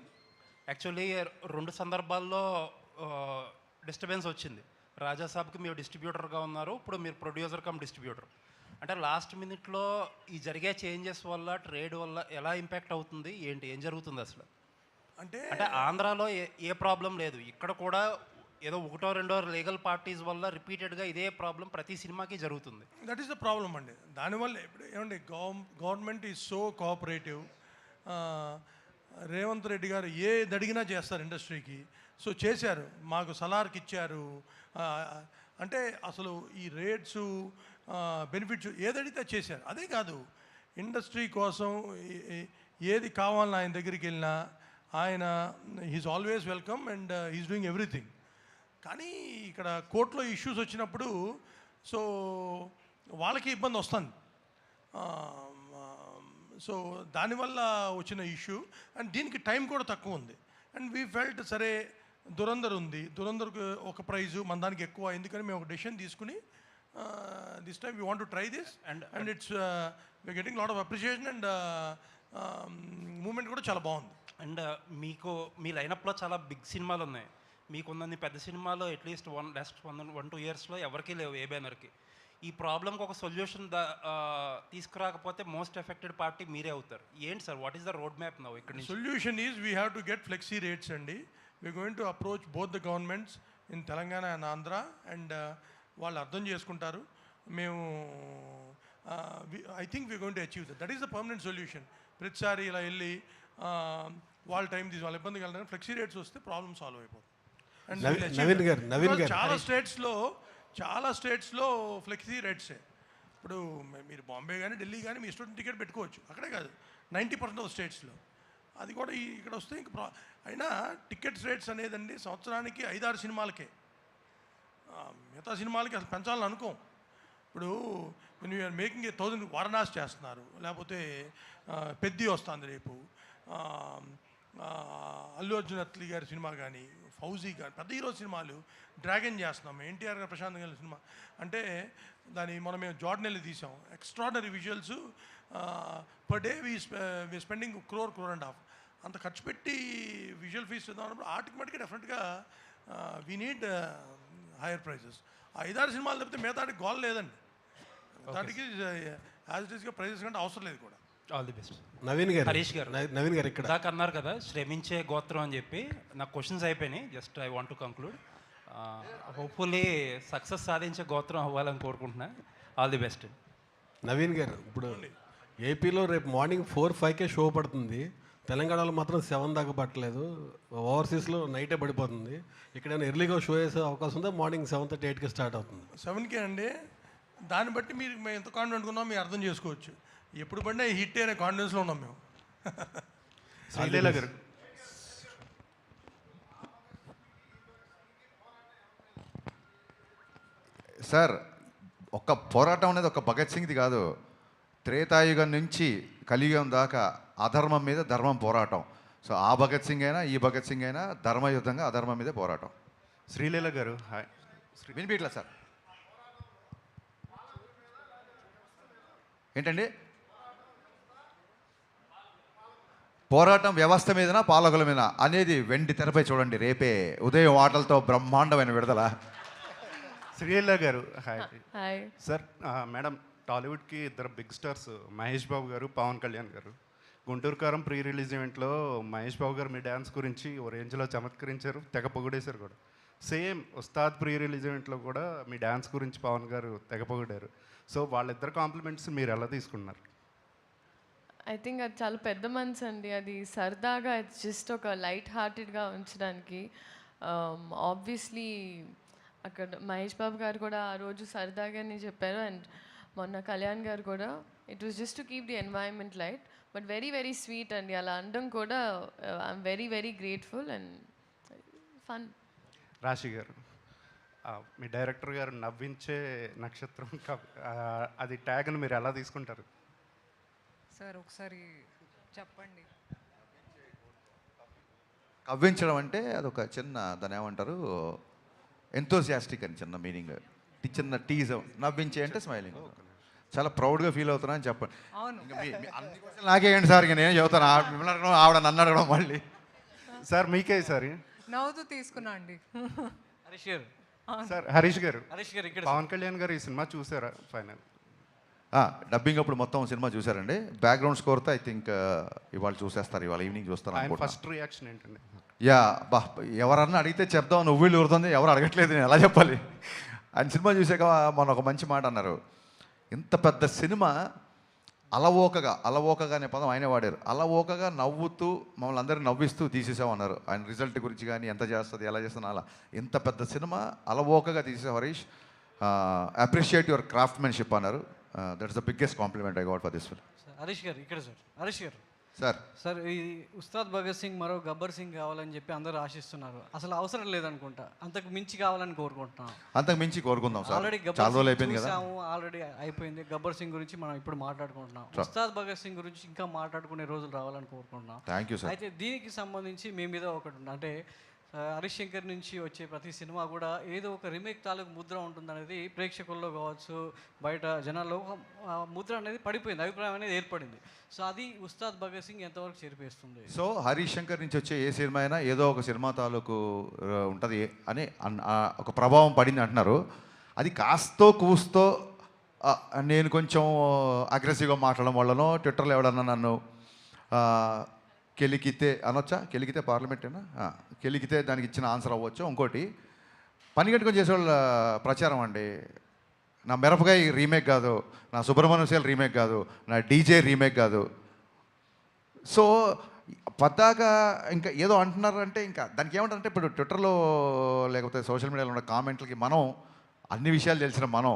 యాక్చువల్లీ 2 సందర్భాల్లో డిస్టర్బెన్స్ వచ్చింది. రాజాసాబ్కి మీరు డిస్ట్రిబ్యూటర్గా ఉన్నారు, ఇప్పుడు మీరు ప్రొడ్యూసర్ కమ్ డిస్ట్రిబ్యూటర్. అంటే లాస్ట్ మినిట్లో ఈ జరిగే చేంజెస్ వల్ల ట్రేడ్ వల్ల ఎలా ఇంపాక్ట్ అవుతుంది ఏంటి, ఏం జరుగుతుంది అసలు?
అంటే
అంటే ఆంధ్రాలో ఏ ప్రాబ్లం లేదు, ఇక్కడ కూడా ఏదో ఒకటో రెండో లీగల్ పార్టీస్ వల్ల రిపీటెడ్గా ఇదే ప్రాబ్లం ప్రతి సినిమాకి జరుగుతుంది.
దట్ ఈస్ ద ప్రాబ్లం అండి. దానివల్ల ఇప్పుడు ఏమండి, government is so cooperative. Revanth Reddy గారు ఏది అడిగినా చేస్తారు ఇండస్ట్రీకి. సో చేశారు, మాకు సలార్కి ఇచ్చారు. అంటే అసలు ఈ రేట్స్ బెనిఫిట్స్ ఏదడిగితే చేశారు. అదే కాదు, ఇండస్ట్రీ కోసం ఏది కావాలని ఆయన దగ్గరికి వెళ్ళినా ఆయన he's always welcome and he's doing everything. కానీ ఇక్కడ కోర్టులో ఇష్యూస్ వచ్చినప్పుడు సో వాళ్ళకి ఇబ్బంది వస్తుంది. సో దానివల్ల వచ్చిన ఇష్యూ, అండ్ దీనికి టైం కూడా తక్కువ ఉంది. అండ్ వీ ఫెల్ట్ సరే దురంధర్ ఉంది, దురంధర్కి ఒక ప్రైజు మన దానికి ఎక్కువ, ఎందుకని మేము ఒక డెసిషన్ తీసుకుని this time we want to try this and it's we getting lot of appreciation and moment కూడా చాలా బాగుంది.
అండ్ మీకు మీ లైనప్లో చాలా బిగ్ సినిమాలు ఉన్నాయి, మీకున్నన్ని పెద్ద సినిమాలు అట్లీస్ట్ లాస్ట్ 1-2 ఇయర్స్లో ఎవరికీ లేవు ఏ బ్యానర్కి. ఈ ప్రాబ్లంకి ఒక సొల్యూషన్ తీసుకురాకపోతే మోస్ట్ ఎఫెక్టెడ్ పార్టీ మీరే అవుతారు. ఏంటి sir, what is the road map now ఇక్కడ నుంచి?
Solution is we have to get flexi rates అండి. We are going to approach both the governments in Telangana and Andhra, and వాళ్ళు అర్థం చేసుకుంటారు. మేము I think we are going to achieve that is the permanent solution. ప్రతిసారి ఇలా వెళ్ళి వాళ్ళ టైం తీసి వాళ్ళ ఇబ్బంది కలగడం, ఫ్లెక్సీ రేట్స్ వస్తే ప్రాబ్లమ్ సాల్వ్ అయిపోతుంది.
నవీన్ గారు
చాలా స్టేట్స్లో ఫ్లెక్సీ రేట్సే. ఇప్పుడు మీరు బాంబే కానీ ఢిల్లీ కానీ మీ స్టూడెంట్ టికెట్ పెట్టుకోవచ్చు, అక్కడే కాదు 90% ఆఫ్ స్టేట్స్లో. అది కూడా ఇక్కడ వస్తే ఇంక అయినా టికెట్స్ రేట్స్ అనేదండి సంవత్సరానికి 5-6 సినిమాలకే, మిగతా సినిమాలకి అసలు పెంచాలని అనుకోం. ఇప్పుడు when we are making 1000 Varanasi చేస్తున్నారు, లేకపోతే పెద్ది వస్తుంది రేపు, అల్లు అర్జున్ అత్లీ గారి సినిమా కానీ, ఫౌజీ కానీ, పెద్ద హీరో సినిమాలు, డ్రాగన్ చేస్తున్నాం, ఎన్టీఆర్ గారు ప్రశాంత్ గారి సినిమా. అంటే మనం మేము జార్డన్ వెళ్ళి తీసాం, extraordinary visuals. Per day we spending crore and half. అంత ఖర్చు పెట్టి విజువల్ ఫీస్ ఇద్దామన్నప్పుడు ఆటోమేటిక్గా డెఫినెట్గా వీ నీడ్ హైయర్ ప్రైజెస్. 5-6 సినిమాలు తప్పితే మిగతాడికి గోల్ లేదండి. దానికి యాజ్ ఇట్ ఈస్గా ప్రైజెస్ కంటే అవసరం లేదు కూడా.
All the best.
హరీష్ గారు ఇక్కడ
దాకా అన్నారు కదా శ్రమించే గోత్రం అని చెప్పి, నా క్వశ్చన్స్ అయిపోయినాయి. Just I want to conclude. Hopefully success సాధించే గోత్రం అవ్వాలని కోరుకుంటున్నా. All the best.
నవీన్ గారు, ఇప్పుడు ఏపీలో రేపు మార్నింగ్ 4-5కే షో పడుతుంది, తెలంగాణలో మాత్రం 7 దాకా పట్టలేదు, ఓవర్సీస్లో నైటే పడిపోతుంది. ఇక్కడైనా ఎర్లీగా షో వేసే అవకాశం ఉందా? మార్నింగ్ 7:30-8కి స్టార్ట్ అవుతుంది.
7కే అండి. దాన్ని బట్టి మేము ఎంత కాన్ఫిడెంట్ ఉన్నామో మీరు అర్థం చేసుకోవచ్చు. ఎప్పుడు పడినా హిట్ అనే కాన్ఫిడెన్స్లో ఉన్నాం మేము.
శ్రీలీల గారు,
సార్ ఒక్క పోరాటం అనేది ఒక భగత్ సింగ్ది కాదు. త్రేతాయుగం నుంచి కలియుగం దాకా అధర్మం మీద ధర్మం పోరాటం. సో ఆ భగత్ సింగ్ అయినా ఈ భగత్ సింగ్ అయినా ధర్మయుద్ధంగా అధర్మం మీదే పోరాటం.
శ్రీలీల గారు, హాయ్.
వినిపించట్లా సార్? ఏంటండి పోరాటం? వ్యవస్థ మీదనా పాలకుల మీద అనేది వెండి తెరపై చూడండి రేపే ఉదయం ఆటలతో బ్రహ్మాండమైన విడుదల.
Sreeleela garu, hi.
Hi
sir, madam, టాలీవుడ్కి 2 బిగ్ స్టార్స్ మహేష్ బాబు గారు, పవన్ కళ్యాణ్ గారు. గుంటూరు కారం ప్రీ రిలీజ్ ఈవెంట్లో మహేష్ బాబు గారు మీ డ్యాన్స్ గురించి ఓ రేంజ్లో చమత్కరించారు, తెగ పొగిడేశారు కూడా. సేమ్ ఉస్తాద్ ప్రీ రిలీజ్ ఈవెంట్లో కూడా మీ డ్యాన్స్ గురించి పవన్ గారు తెగ పొగిడారు. సో వాళ్ళిద్దరు కాంప్లిమెంట్స్ మీరు ఎలా తీసుకున్నారు?
ఐ థింక్ అది చాలా పెద్ద మనసు అండి. అది సరదాగా ఇట్స్ జస్ట్ ఒక లైట్ హార్టెడ్గా ఉంచడానికి. ఆబ్వియస్లీ అక్కడ మహేష్ బాబు గారు కూడా ఆ రోజు సరదాగానే చెప్పారు, అండ్ మొన్న కళ్యాణ్ గారు కూడా. It was just to keep the environment light, but very sweet అండి. అలా అనడం కూడా I'm very grateful and fun.
రాశి గారు, మీ డైరెక్టర్ గారు నవ్వించే నక్షత్రం అది ట్యాగ్ని మీరు ఎలా తీసుకుంటారు?
సార్ ఒకసారి చెప్పండి.
కవ్వించడం అంటే అదొక చిన్న, దాని ఏమంటారు, ఎంతోసియాస్టిక్ అని చిన్న మీనింగ్, చిన్న టీజం. నవ్వించే అంటే స్మైలింగ్. చాలా ప్రౌడ్గా ఫీల్ అవుతున్నా అని చెప్పండి. అన్ని క్వశ్చన్లు నాకేయండి సార్, ఇక నేను చెబుతాను. మిమ్మల్ని అడగడం, ఆవిడ నన్ను అడగడం మళ్ళీ.
సార్ మీకే సార్.
నవ్వుతూ తీసుకున్నా అండి.
సార్ హరీష్ గారు,
ఇక్కడ
పవన్ కళ్యాణ్ గారు ఈ సినిమా చూసారా ఫైనల్?
డబ్బింగ్ అప్పుడు మొత్తం సినిమా చూసారండి. బ్యాక్గ్రౌండ్ స్కోర్తో ఐ థింక్ ఇవాళ చూసేస్తారు, ఇవాళ ఈవినింగ్ చూస్తారు
ఆయన
అనుకుంటున్నా.
ఫస్ట్ రియాక్షన్ ఏంటండి?
యా బా, ఎవరన్నా అడిగితే చెప్దాం, నువ్వు వీళ్ళు ఊరుతుంది, ఎవరు అడగట్లేదు, నేను ఎలా చెప్పాలి. ఆయన సినిమా చూసాక మొన్న ఒక మంచి మాట అన్నారు. ఇంత పెద్ద సినిమా అలవోకగా అనే పదం ఆయనే వాడారు. అలవోకగా నవ్వుతూ మమ్మల్ని అందరినీ నవ్విస్తూ తీసేసామన్నారు. ఆయన రిజల్ట్ గురించి కానీ ఎంత చేస్తుంది ఎలా చేస్తుంది అలా. ఇంత పెద్ద సినిమా అలవోకగా తీసేసావు హరీష్, అప్రిషియేట్ యువర్ క్రాఫ్ట్మెన్షిప్ అన్నారు. That's the biggest compliment I got for this film.
Harish గారు ఇక్కడ sir, Harish garu
sir
sir, ఈ ఉస్తాద్ భగత్ సింగ్ మరో గబ్బర్ సింగ్ కావాలని చెప్పి అందరూ ఆశిస్తున్నారు. అసలు అవసరం లేదనుకుంటా, అంతకు మించి కావాలని కోరుకుంటున్నాం.
అంతకు మించి కోరుకుందాం సార్,
ఆల్రెడీ
చాలా
గబ్బర్
రోజులు
సింగ్
అయిపోయింది కదా.
చూసాము, ఆల్రెడీ అయిపోయింది. గబ్బర్ సింగ్ గురించి మనం ఇప్పుడు మాట్లాడుకుంటున్నాం. ఉస్తాద్ భగత్ సింగ్ గురించి ఇంకా మాట్లాడుకునే రోజులు రావాలని కోరుకుంటున్నాం.
Thank you sir.
అయితే దీనికి సంబంధించి మీ మీద ఒకటి ఉంది, అంటే హరీష్ శంకర్ నుంచి వచ్చే ప్రతి సినిమా కూడా ఏదో ఒక రీమేక్ తాలూకు ముద్ర ఉంటుందనేది ప్రేక్షకుల్లో కావచ్చు, బయట జనాల్లో ఒక ముద్ర అనేది పడిపోయింది, అభిప్రాయం అనేది ఏర్పడింది. సో అది ఉస్తాద్ భగత్ సింగ్ ఎంతవరకు చేరిపేస్తుంది?
సో హరీష్ శంకర్ నుంచి వచ్చే ఏ సినిమా అయినా ఏదో ఒక సినిమా తాలూకు ఉంటుంది అని ఒక ప్రభావం పడింది అంటున్నారు. అది కాస్తో కూస్తో నేను కొంచెం అగ్రెసివ్గా మాట్లాడడం వల్లనో, ట్విట్టర్లో ఎవడన్నా నన్ను కెలికితే అనొచ్చా, కెలికితే పార్లమెంటేనా, కెలికితే దానికి ఇచ్చిన ఆన్సర్ అవ్వచ్చు. ఇంకోటి పని కట్టుకొని చేసేవాళ్ళ ప్రచారం అండి. నా మిరపకాయ రీమేక్ కాదు, నా సుబ్రహ్మణ్యం శైల్ రీమేక్ కాదు, నా డీజే రీమేక్ కాదు. సో పద్దాగా ఇంకా ఏదో అంటున్నారంటే ఇంకా దానికి ఏమంటారంటే, ఇప్పుడు ట్విట్టర్లో లేకపోతే సోషల్ మీడియాలో ఉన్న కామెంట్లకి మనం అన్ని విషయాలు తెలిసిన మనం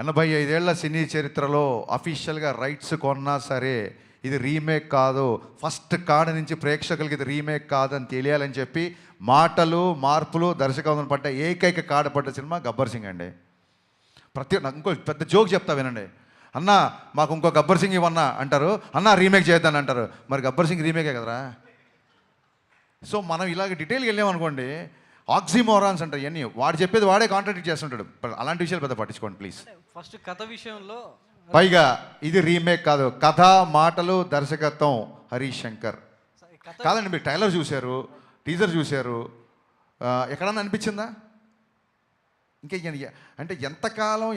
85 ఏళ్ల సినీ చరిత్రలో అఫీషియల్గా రైట్స్ కొన్నా సరే ఇది రీమేక్ కాదు, ఫస్ట్ కాడ నుంచి ప్రేక్షకులకి ఇది రీమేక్ కాదని తెలియాలని చెప్పి మాటలు మార్పులు దర్శకత్వం పడ్డ ఏకైక కాడపడ్డ సినిమా గబ్బర్ సింగ్ అండి. నాకు ఇంకో పెద్ద జోక్ చెప్తా వినండి. అన్న మాకు ఇంకో గబ్బర్ సింగ్ ఇవన్నా అంటారు, అన్న రీమేక్ చేద్దాని అంటారు. మరి గబ్బర్ సింగ్ రీమేకే కదరా. సో మనం ఇలాగ డీటెయిల్గా వెళ్ళామనుకోండి, ఆక్సిమోరాన్స్ అంటారు ఇవన్నీ, వాడు చెప్పేది వాడే కాంట్రాడిక్ట్ చేస్తుంటాడు. అలాంటి విషయాలు పెద్ద పట్టించుకోండి ప్లీజ్.
ఫస్ట్ కథ విషయంలో
పైగా ఇది రీమేక్ కాదు, కథ మాటలు దర్శకత్వం హరీష్ శంకర్. కాదండి, మీరు ట్రైలర్ చూశారు, టీజర్ చూశారు, ఎక్కడన్నా అనిపించిందా? ఇంకా అంటే ఎంతకాలం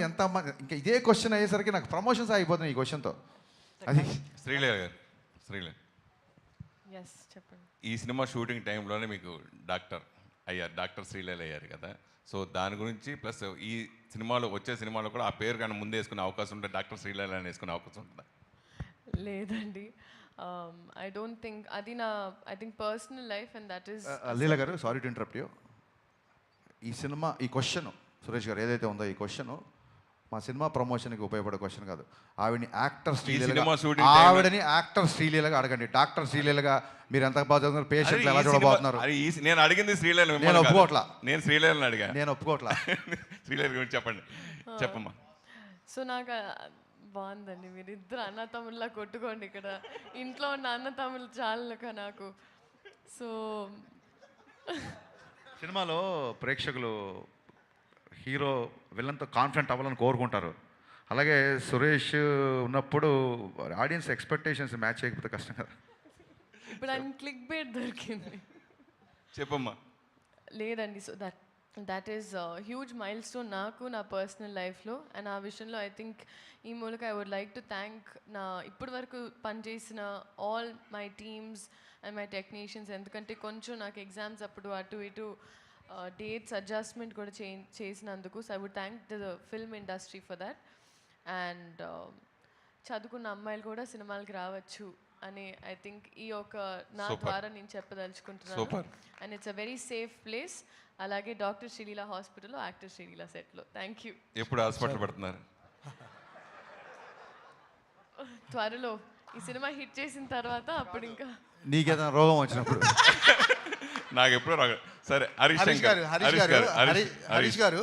ఇంకా ఇదే క్వశ్చన్ అయ్యేసరికి నాకు ప్రమోషన్స్ అయిపోతున్నాయి ఈ క్వశ్చన్తో. అది
శ్రీలీల గారు, శ్రీలీల
ఎస్ చెప్పండి.
ఈ సినిమా షూటింగ్ టైంలోనే మీకు డాక్టర్ శ్రీలీల అయ్యారు కదా. సో దాని గురించి ప్లస్ ఈ సినిమాలో వచ్చే సినిమాలో కూడా ఆ పేరు కానీ ముందే వేసుకునే అవకాశం ఉంటుంది, డాక్టర్ శ్రీలీల అని వేసుకునే అవకాశం ఉంటుందా?
లేదండి, ఐ డోంట్ థింక్ అది నా personal life and that is.
Leela garu, sorry to interrupt you. ఈ సినిమా ఈ క్వశ్చన్ సురేష్ గారు ఏదైతే ఉందో ఈ క్వశ్చన్ మా సినిమా ప్రమోషన్కి ఉపయోగపడే క్వశ్చన్ కాదు. ఆవిడని యాక్టర్ శ్రీలీలగా అడగండి. డాక్టర్ శ్రీలీలగా మీరు ఎంత బాగా చదువుతున్నారు, పేషెంట్లు ఎలా చూడబోతున్నారు.
నేను అడిగింది శ్రీలీల,
నేను ఒప్పుకోవట్లా.
నేను శ్రీలీలని అడిగా,
నేను ఒప్పుకోవట్లా.
శ్రీలీల గురించి చెప్పండి, చెప్పమ్మా.
సో నాకు బాగుందండి, మీరు ఇద్దరు అన్న తమ్ముళ్ళ కొట్టుకోండి ఇక్కడ. ఇంట్లో ఉన్న అన్న తమ్ముళ్ళు చాలుక నాకు. సో
సినిమాలో ప్రేక్షకులు హీరో విలన్తో కాన్ఫిడెంట్ అవ్వాలని కోరుకుంటారు. అలాగే సురేష్ ఉన్నప్పుడు ఆడియన్స్ ఎక్స్పెక్టేషన్స్ మ్యాచ్ చేయకపోతే కష్టం కదా.
ఇప్పుడు ఆయన క్లిక్ బేట్ దొరికింది.
చెప్పమ్మా.
లేదండి, so that is huge mile stone నాకు నా పర్సనల్ లైఫ్లో. అండ్ ఆ విషయంలో ఐ థింక్ ఈ మూలక I would like to thank నా ఇప్పటి వరకు పనిచేసిన all my teams and my technicians. ఎందుకంటే కొంచెం నాకు ఎగ్జామ్స్ అప్పుడు అటు ఇటు డేట్స్ అడ్జస్ట్మెంట్ కూడా చేసినందుకు. So I would thank the film industry for that. And చదువుకున్న అమ్మాయిలు కూడా సినిమాలకి రావచ్చు అని ఐ థింక్ ఈ ఒక నా ద్వారా నేను చెప్పదలుచుకుంటున్నాను. And it's a very safe place. అలాగే డాక్టర్ శ్రీలీల హాస్పిటల్లో యాక్టర్ శ్రీలీల సెట్లో. Thank you.
ఎప్పుడు హాస్పిటల్ పడుతున్నారు?
త్వరలో ఈ సినిమా హిట్ చేసిన తర్వాత అప్పుడు ఇంకా
నీకేదైనా రోగం వచ్చినప్పుడు
నాకు ఎప్పుడు సరే. హరీష్
గారు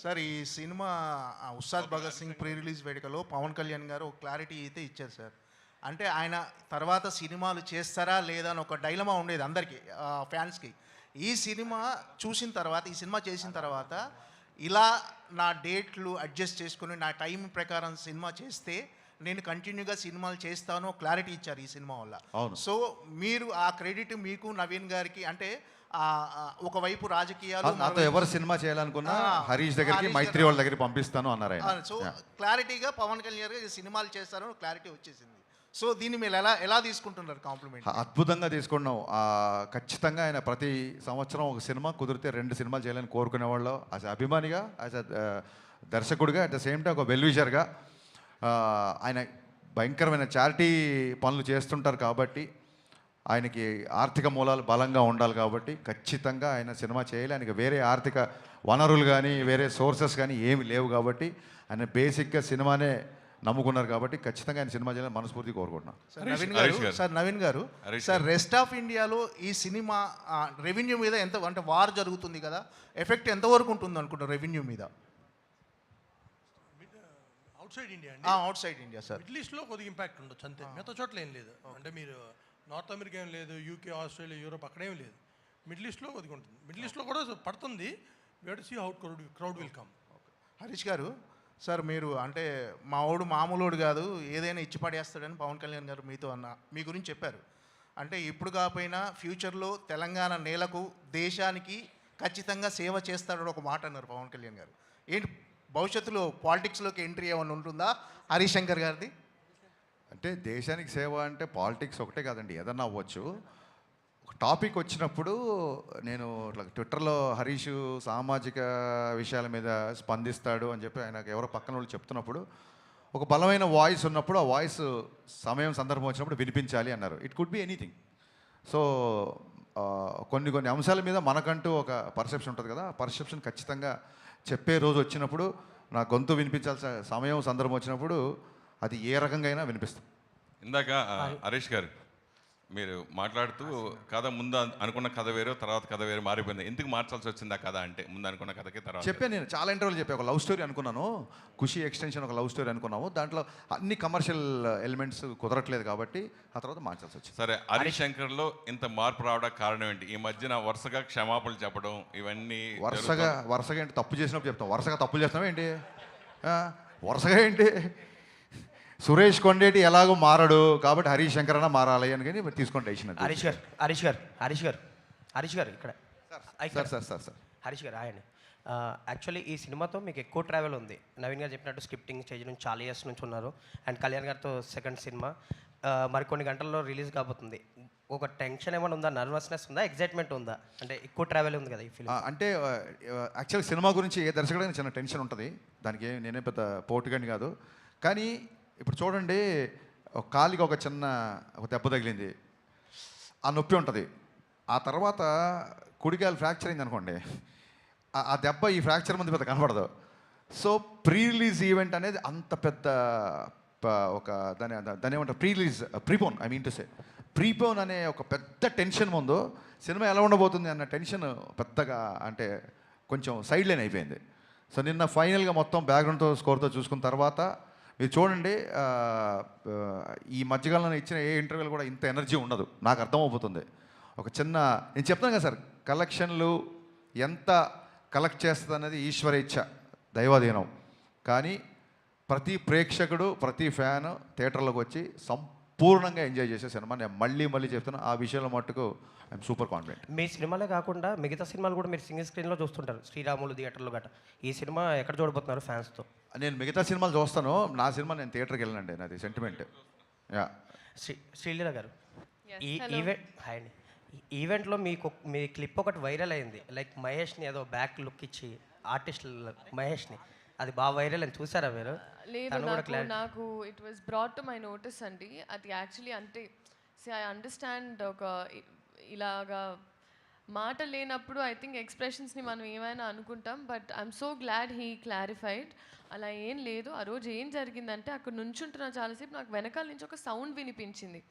సార్, ఈ cinema Ustaad Bhagat Singh pre release వేడుకలో పవన్ కళ్యాణ్ గారు ఒక క్లారిటీ అయితే ఇచ్చారు సార్. అంటే ఆయన తర్వాత సినిమాలు చేస్తారా లేదా అని ఒక డైలమా ఉండేది అందరికీ, ఫ్యాన్స్కి. ఈ సినిమా చూసిన తర్వాత, ఈ సినిమా చేసిన తర్వాత ఇలా నా డేట్లు అడ్జస్ట్ చేసుకుని నా టైం ప్రకారం సినిమా చేస్తే నేను కంటిన్యూగా సినిమాలు చేస్తాను క్లారిటీ ఇచ్చారు ఈ సినిమా వల్ల. సో మీరు ఆ క్రెడిట్ మీకు నవీన్ గారికి, అంటే ఒకవైపు రాజకీయాలు
నాతో ఎవరు సినిమా చేయాలనుకున్నా హరీష్ దగ్గరికి మైత్రి వాళ్ళ దగ్గరికి పంపిస్తాను అన్నారు ఆయన.
సో క్లారిటీగా పవన్ కళ్యాణ్ గారు సినిమాలు చేస్తారని క్లారిటీ వచ్చేసింది. సో దీన్ని మీరు ఎలా తీసుకుంటున్నారు కాంప్లిమెంట్?
అద్భుతంగా తీసుకున్నాం. ఖచ్చితంగా ఆయన ప్రతి సంవత్సరం ఒక సినిమా కుదిరితే 2 సినిమాలు చేయాలని కోరుకునేవాళ్ళు. యాజ్ అభిమానిగా, యాజ్ దర్శకుడిగా, అట్ ద సేమ్ టైం ఒక వెల్విషర్గా ఆయన భయంకరమైన చారిటీ పనులు చేస్తుంటారు కాబట్టి, ఆయనకి ఆర్థిక మూలాలు బలంగా ఉండాలి కాబట్టి ఖచ్చితంగా ఆయన సినిమా చేయాలి. ఆయనకి వేరే ఆర్థిక వనరులు కానీ వేరే సోర్సెస్ కానీ ఏమి లేవు కాబట్టి ఆయన బేసిక్గా సినిమానే నమ్ముకున్నారు కాబట్టి ఖచ్చితంగా ఆయన సినిమా చేయాలని మనస్ఫూర్తి కోరుకుంటున్నాను.
నవీన్ గారు సార్, రెస్ట్ ఆఫ్ ఇండియాలో ఈ సినిమా రెవెన్యూ మీద ఎంత, అంటే వార్ జరుగుతుంది కదా, ఎఫెక్ట్ ఎంతవరకు ఉంటుంది అనుకుంటారు రెవెన్యూ మీద?
అవుట్సైడ్ ఇండియా అండి,
అవుట్సైడ్ ఇండియా సార్.
మిడిల్ ఈస్ట్లో కొద్దిగా ఇంపాక్ట్ ఉండొచ్చు అంతే, మిగతా చోట్ల ఏం లేదు. అంటే మీరు నార్త్ అమెరికా ఏం లేదు, యూకే, ఆస్ట్రేలియా, యూరోప్ అక్కడేం లేదు. మిడిల్ ఈస్ట్లో కొద్దిగా ఉంటుంది. మిడిల్ ఈస్ట్లో కూడా పడుతుంది. We have to see how crowd will come.
Harish garu sir, మీరు అంటే మావాడు మామూలుడు కాదు, ఏదైనా ఇచ్చి పడేస్తాడని పవన్ కళ్యాణ్ గారు మీతో మీ గురించి చెప్పారు. అంటే ఇప్పుడు కాకపోయినా ఫ్యూచర్లో తెలంగాణ నేలకు, దేశానికి ఖచ్చితంగా సేవ చేస్తాడని ఒక మాట అన్నారు పవన్ కళ్యాణ్ గారు. ఏంటి భవిష్యత్తులో పాలిటిక్స్లోకి ఎంట్రీ ఏమైనా ఉంటుందా హరీష్ శంకర్ గారిది?
అంటే దేశానికి సేవ అంటే పాలిటిక్స్ ఒకటే కాదండి, ఏదన్నా అవ్వచ్చు. ఒక టాపిక్ వచ్చినప్పుడు నేను ఇట్లా ట్విట్టర్లో హరీష్ సామాజిక విషయాల మీద స్పందిస్తాడు అని చెప్పి ఆయనకు ఎవరో పక్కన వాళ్ళు చెప్తున్నప్పుడు ఒక బలమైన వాయిస్ ఉన్నప్పుడు ఆ వాయిస్ సమయం సందర్భం వచ్చినప్పుడు వినిపించాలి అన్నారు. It could be anything. So కొన్ని అంశాల మీద మనకంటూ ఒక పర్సెప్షన్ ఉంటుంది కదా, ఆ పర్సెప్షన్ ఖచ్చితంగా చెప్పే రోజు వచ్చినప్పుడు, నా గొంతు వినిపించాల్సిన సమయం సందర్భం వచ్చినప్పుడు అది ఏ రకంగా అయినా వినిపిస్తుంది.
ఇందాక హరీష్ గారు మీరు మాట్లాడుతూ కథ ముందు అనుకున్న కథ వేరు, తర్వాత కథ వేరు మారిపోయింది. ఎందుకు మార్చాల్సి వచ్చింది ఆ కథ అంటే? ముందు అనుకున్న కథకి తర్వాత
చెప్పాను, నేను చాలా ఇంటర్వ్యూలు చెప్పాను. ఒక లవ్ స్టోరీ అనుకున్నాను, ఖుషి ఎక్స్టెన్షన్ ఒక లవ్ స్టోరీ అనుకున్నాము. దాంట్లో అన్ని కమర్షియల్ ఎలిమెంట్స్ కుదరట్లేదు కాబట్టి ఆ తర్వాత మార్చాల్సి వచ్చింది.
సరే, హరీష్ శంకర్లో ఇంత మార్పు రావడానికి కారణం ఏంటి? ఈ మధ్యన వరుసగా క్షమాపణలు చెప్పడం ఇవన్నీ
వరుసగా ఏంటి? తప్పు చేసినప్పుడు చెప్తాం. వరుసగా తప్పులు చేస్తున్నాం ఏంటి? వరుసగా ఏంటి? సురేష్ కొండేటి ఎలాగో మారడు కాబట్టి హరీష్ శంకర్ అన్న మారాలి అని కానీ తీసుకుంటే
హరీష్ గారు ఇక్కడ
సార్
హరీష్ గారు ఆయన యాక్చువల్లీ ఈ సినిమాతో మీకు ఎక్కువ ట్రావెల్ ఉంది. నవీన్ గారు చెప్పినట్టు స్క్రిప్టింగ్ స్టేజ్ నుంచి చాలా ఇయర్స్ నుంచి ఉన్నారు. అండ్ కళ్యాణ్ గారితో సెకండ్ సినిమా మరికొన్ని గంటల్లో రిలీజ్ కాబోతుంది. ఒక టెన్షన్ ఏమైనా ఉందా, నర్వస్నెస్ ఉందా, ఎగ్జైట్మెంట్ ఉందా? అంటే ఎక్కువ ట్రావెల్ ఉంది కదా ఈ ఫిల్మ్.
అంటే యాక్చువల్ సినిమా గురించి ఏ దర్శకుడైనా చిన్న టెన్షన్ ఉంటుంది. దానికి నేనే పెద్ద పోటుగాని కాదు. కానీ ఇప్పుడు చూడండి, ఒక కాలికి ఒక చిన్న దెబ్బ తగిలింది, ఆ నొప్పి ఉంటుంది. ఆ తర్వాత కుడికాయలు ఫ్రాక్చర్ అయింది అనుకోండి, ఆ దెబ్బ ఈ ఫ్రాక్చర్ ముందు పెద్ద కనపడదు. సో ప్రీ రిలీజ్ ఈవెంట్ అనేది అంత పెద్ద ఒక దాని ఏమంటారు, ప్రీపోన్ ప్రీపోన్ అనే ఒక పెద్ద టెన్షన్ ముందు సినిమా ఎలా ఉండబోతుంది అన్న టెన్షన్ పెద్దగా అంటే కొంచెం సైడ్ లైన్ అయిపోయింది. సో నిన్న ఫైనల్గా మొత్తం బ్యాక్గ్రౌండ్తో స్కోర్తో చూసుకున్న తర్వాత మీరు చూడండి, ఈ మధ్యకాలంలో ఇచ్చిన ఏ ఇంటర్వ్యూలు కూడా ఇంత ఎనర్జీ ఉండదు, నాకు అర్థమవుతుంది. ఒక చిన్న నేను చెప్తాను కదా సార్, కలెక్షన్లు ఎంత కలెక్ట్ చేస్తుంది అనేది ఈశ్వర ఇచ్ఛ, దైవాధీనం. కానీ ప్రతి ప్రేక్షకుడు, ప్రతి ఫ్యాన్ థియేటర్లోకి వచ్చి సంపూర్ణంగా ఎంజాయ్ చేసే సినిమా. నేను మళ్ళీ చెప్తున్నా, ఆ విషయంలో మట్టుకు ఐఎమ్ సూపర్ కాన్ఫిడెంట్.
మీ సినిమాలే కాకుండా మిగతా సినిమాలు కూడా మీరు సింగిల్ స్క్రీన్లో చూస్తుంటారు, శ్రీరాములు థియేటర్లో గట్రా. ఈ సినిమా ఎక్కడ చూడబోతున్నారు ఫ్యాన్స్తో?
నేను మిగతా సినిమాలు చూస్తాను, నా సినిమా నేను థియేటర్కి వెళ్ళనండి, నాది సెంటిమెంట్.
శ్రీలీల గారు, ఈవెంట్లో మీ క్లిప్ ఒకటి వైరల్ అయింది, లైక్ మహేష్ని ఏదో బ్యాక్ లుక్ ఇచ్చి ఆర్టిస్ట్ మహేష్ని, అది బాగా వైరల్ అని చూసారా మీరు?
లేదు, నాకు it was brought to my notice అండి. అది యాక్చువల్లీ అంటే ఐ అండర్స్టాండ్, ఒక ఇలాగా మాట లేనప్పుడు ఐ థింక్ ఎక్స్ప్రెషన్స్ని మనం ఏమైనా అనుకుంటాం. But I'm so glad he clarified. అలా ఏం లేదు. ఆ రోజు ఏం జరిగిందంటే, అక్కడ నుంచుంటున్నా చాలాసేపు, నాకు వెనకాల నుంచి ఒక సౌండ్ వినిపించింది.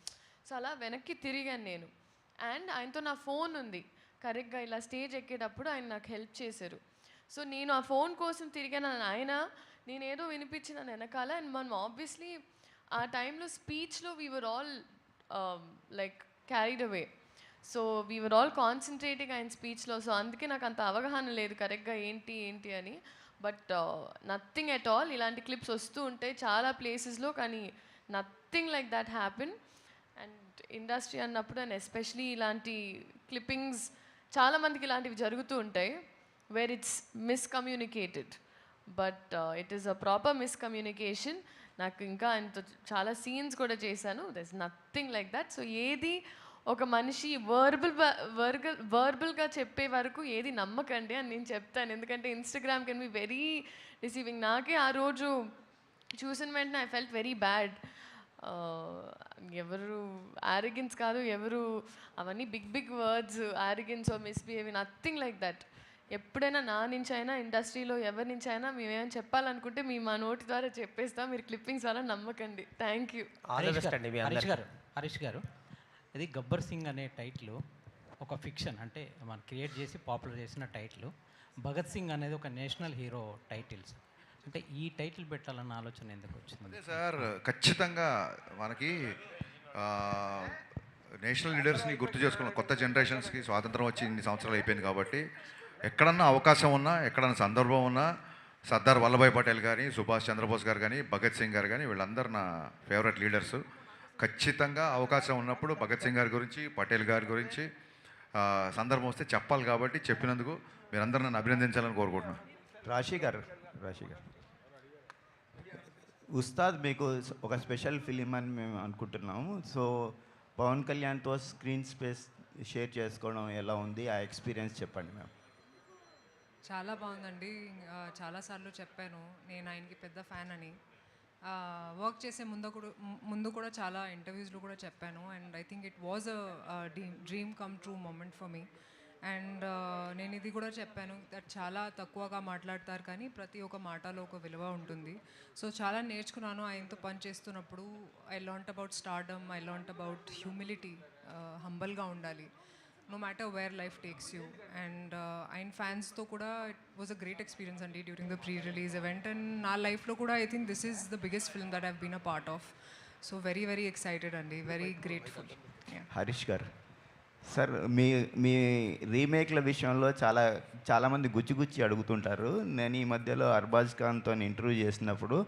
సో అలా వెనక్కి తిరిగాను నేను. అండ్ ఆయనతో నా ఫోన్ ఉంది, కరెక్ట్గా ఇలా స్టేజ్ ఎక్కేటప్పుడు ఆయన నాకు హెల్ప్ చేశారు. సో నేను ఆ ఫోన్ కోసం తిరిగాను, ఆయన నేనేదో వినిపించిన వెనకాల. అండ్ మనం ఆబ్వియస్లీ ఆ టైంలో స్పీచ్లో we were all like carried away. So we were all concentrating ఆయన స్పీచ్లో. సో అందుకే నాకు అంత అవగాహన లేదు కరెక్ట్గా ఏంటి అని. But nothing at all. ఇలాంటి క్లిప్స్ వస్తూ ఉంటాయి చాలా ప్లేసెస్లో, కానీ nothing like that happen. And industry అన్నప్పుడు, అండ్ ఎస్పెషలీ ఇలాంటి క్లిప్పింగ్స్ చాలామందికి ఇలాంటివి జరుగుతూ ఉంటాయి where it's miscommunicated, but it is a proper miscommunication. నాకు ఇంకా ఆయనతో చాలా సీన్స్ కూడా చేశాను, there is nothing like that. So ఏది ఒక మనిషి వర్బల్గా చెప్పే వరకు ఏది నమ్మకండి అని నేను చెప్తాను, ఎందుకంటే Instagram can be very receiving. నాకే ఆ రోజు చూసిన వెంటనే ఐ ఫెల్ట్ వెరీ బ్యాడ్. ఎవరు ఆరోగెన్స్ కాదు, ఎవరు అవన్నీ big big words, arrogance or misbehaving, nothing like that. ఎప్పుడైనా నా నుంచి అయినా ఇండస్ట్రీలో ఎవరి నుంచి అయినా మేమేమైనా చెప్పాలనుకుంటే మేము మా నోటి ద్వారా చెప్పేస్తాం, మీరు క్లిప్పింగ్స్ వల్ల నమ్మకండి. Thank you.
హరీష్ గారు, ఇది గబ్బర్ సింగ్ అనే టైటిల్ ఒక ఫిక్షన్, అంటే మనం క్రియేట్ చేసి పాపులర్ చేసిన టైటిల్. భగత్ సింగ్ అనేది ఒక నేషనల్ హీరో టైటిల్స్, అంటే ఈ టైటిల్ పెట్టాలన్న ఆలోచన ఎందుకు వచ్చింది?
అదే సార్, ఖచ్చితంగా మనకి నేషనల్ లీడర్స్ని గుర్తు చేసుకున్న కొత్త జనరేషన్స్కి స్వాతంత్రం వచ్చి ఇన్ని సంవత్సరాలు అయిపోయింది కాబట్టి ఎక్కడన్నా అవకాశం ఉన్నా, ఎక్కడన్నా సందర్భం ఉన్నా సర్దార్ వల్లభాయ్ పటేల్ కానీ, సుభాష్ చంద్రబోస్ గారు కానీ, భగత్ సింగ్ గారు కానీ, వీళ్ళందరూ నా ఫేవరెట్ లీడర్స్. ఖచ్చితంగా అవకాశం ఉన్నప్పుడు భగత్ సింగ్ గారి గురించి, పటేల్ గారి గురించి సందర్భం వస్తే చెప్పాలి కాబట్టి చెప్పినందుకు మీరందరూ నన్ను అభినందించాలని కోరుకుంటున్నాను.
రాశి గారు, ఉస్తాద్ మీకు ఒక స్పెషల్ ఫిలిం అని మేము అనుకుంటున్నాము. సో పవన్ కళ్యాణ్తో స్క్రీన్ స్పేస్ షేర్ చేసుకోవడం ఎలా ఉంది, ఆ ఎక్స్పీరియన్స్ చెప్పండి మ్యామ్.
చాలా బాగుందండి. చాలాసార్లు చెప్పాను నేను ఆయనకి పెద్ద ఫ్యాన్ అని. వర్క్ చేసే ముందు కూడా చాలా ఇంటర్వ్యూస్లో కూడా చెప్పాను. And I think it was a dream come true moment for me. And నేను ఇది కూడా చెప్పాను దట్ చాలా తక్కువగా మాట్లాడతారు కానీ ప్రతి ఒక్క మాటలో ఒక విలువ ఉంటుంది. సో చాలా నేర్చుకున్నాను ఆయనతో పనిచేస్తున్నప్పుడు. I learnt about stardom, I learnt about humility, హంబల్గా ఉండాలి no matter where life takes you. And ఆయన ఫ్యాన్స్తో కూడా it was a great experience అండి during the pre release event. And నా లైఫ్లో కూడా I think this is the biggest film that I've been a part of. So very very excited అండి, very grateful.
Harish garu, sir మీ రీమేక్ల విషయంలో చాలామంది గుచ్చి అడుగుతుంటారు. నేను ఈ మధ్యలో అర్బాజ్ ఖాన్తో ఇంటర్వ్యూ చేసినప్పుడు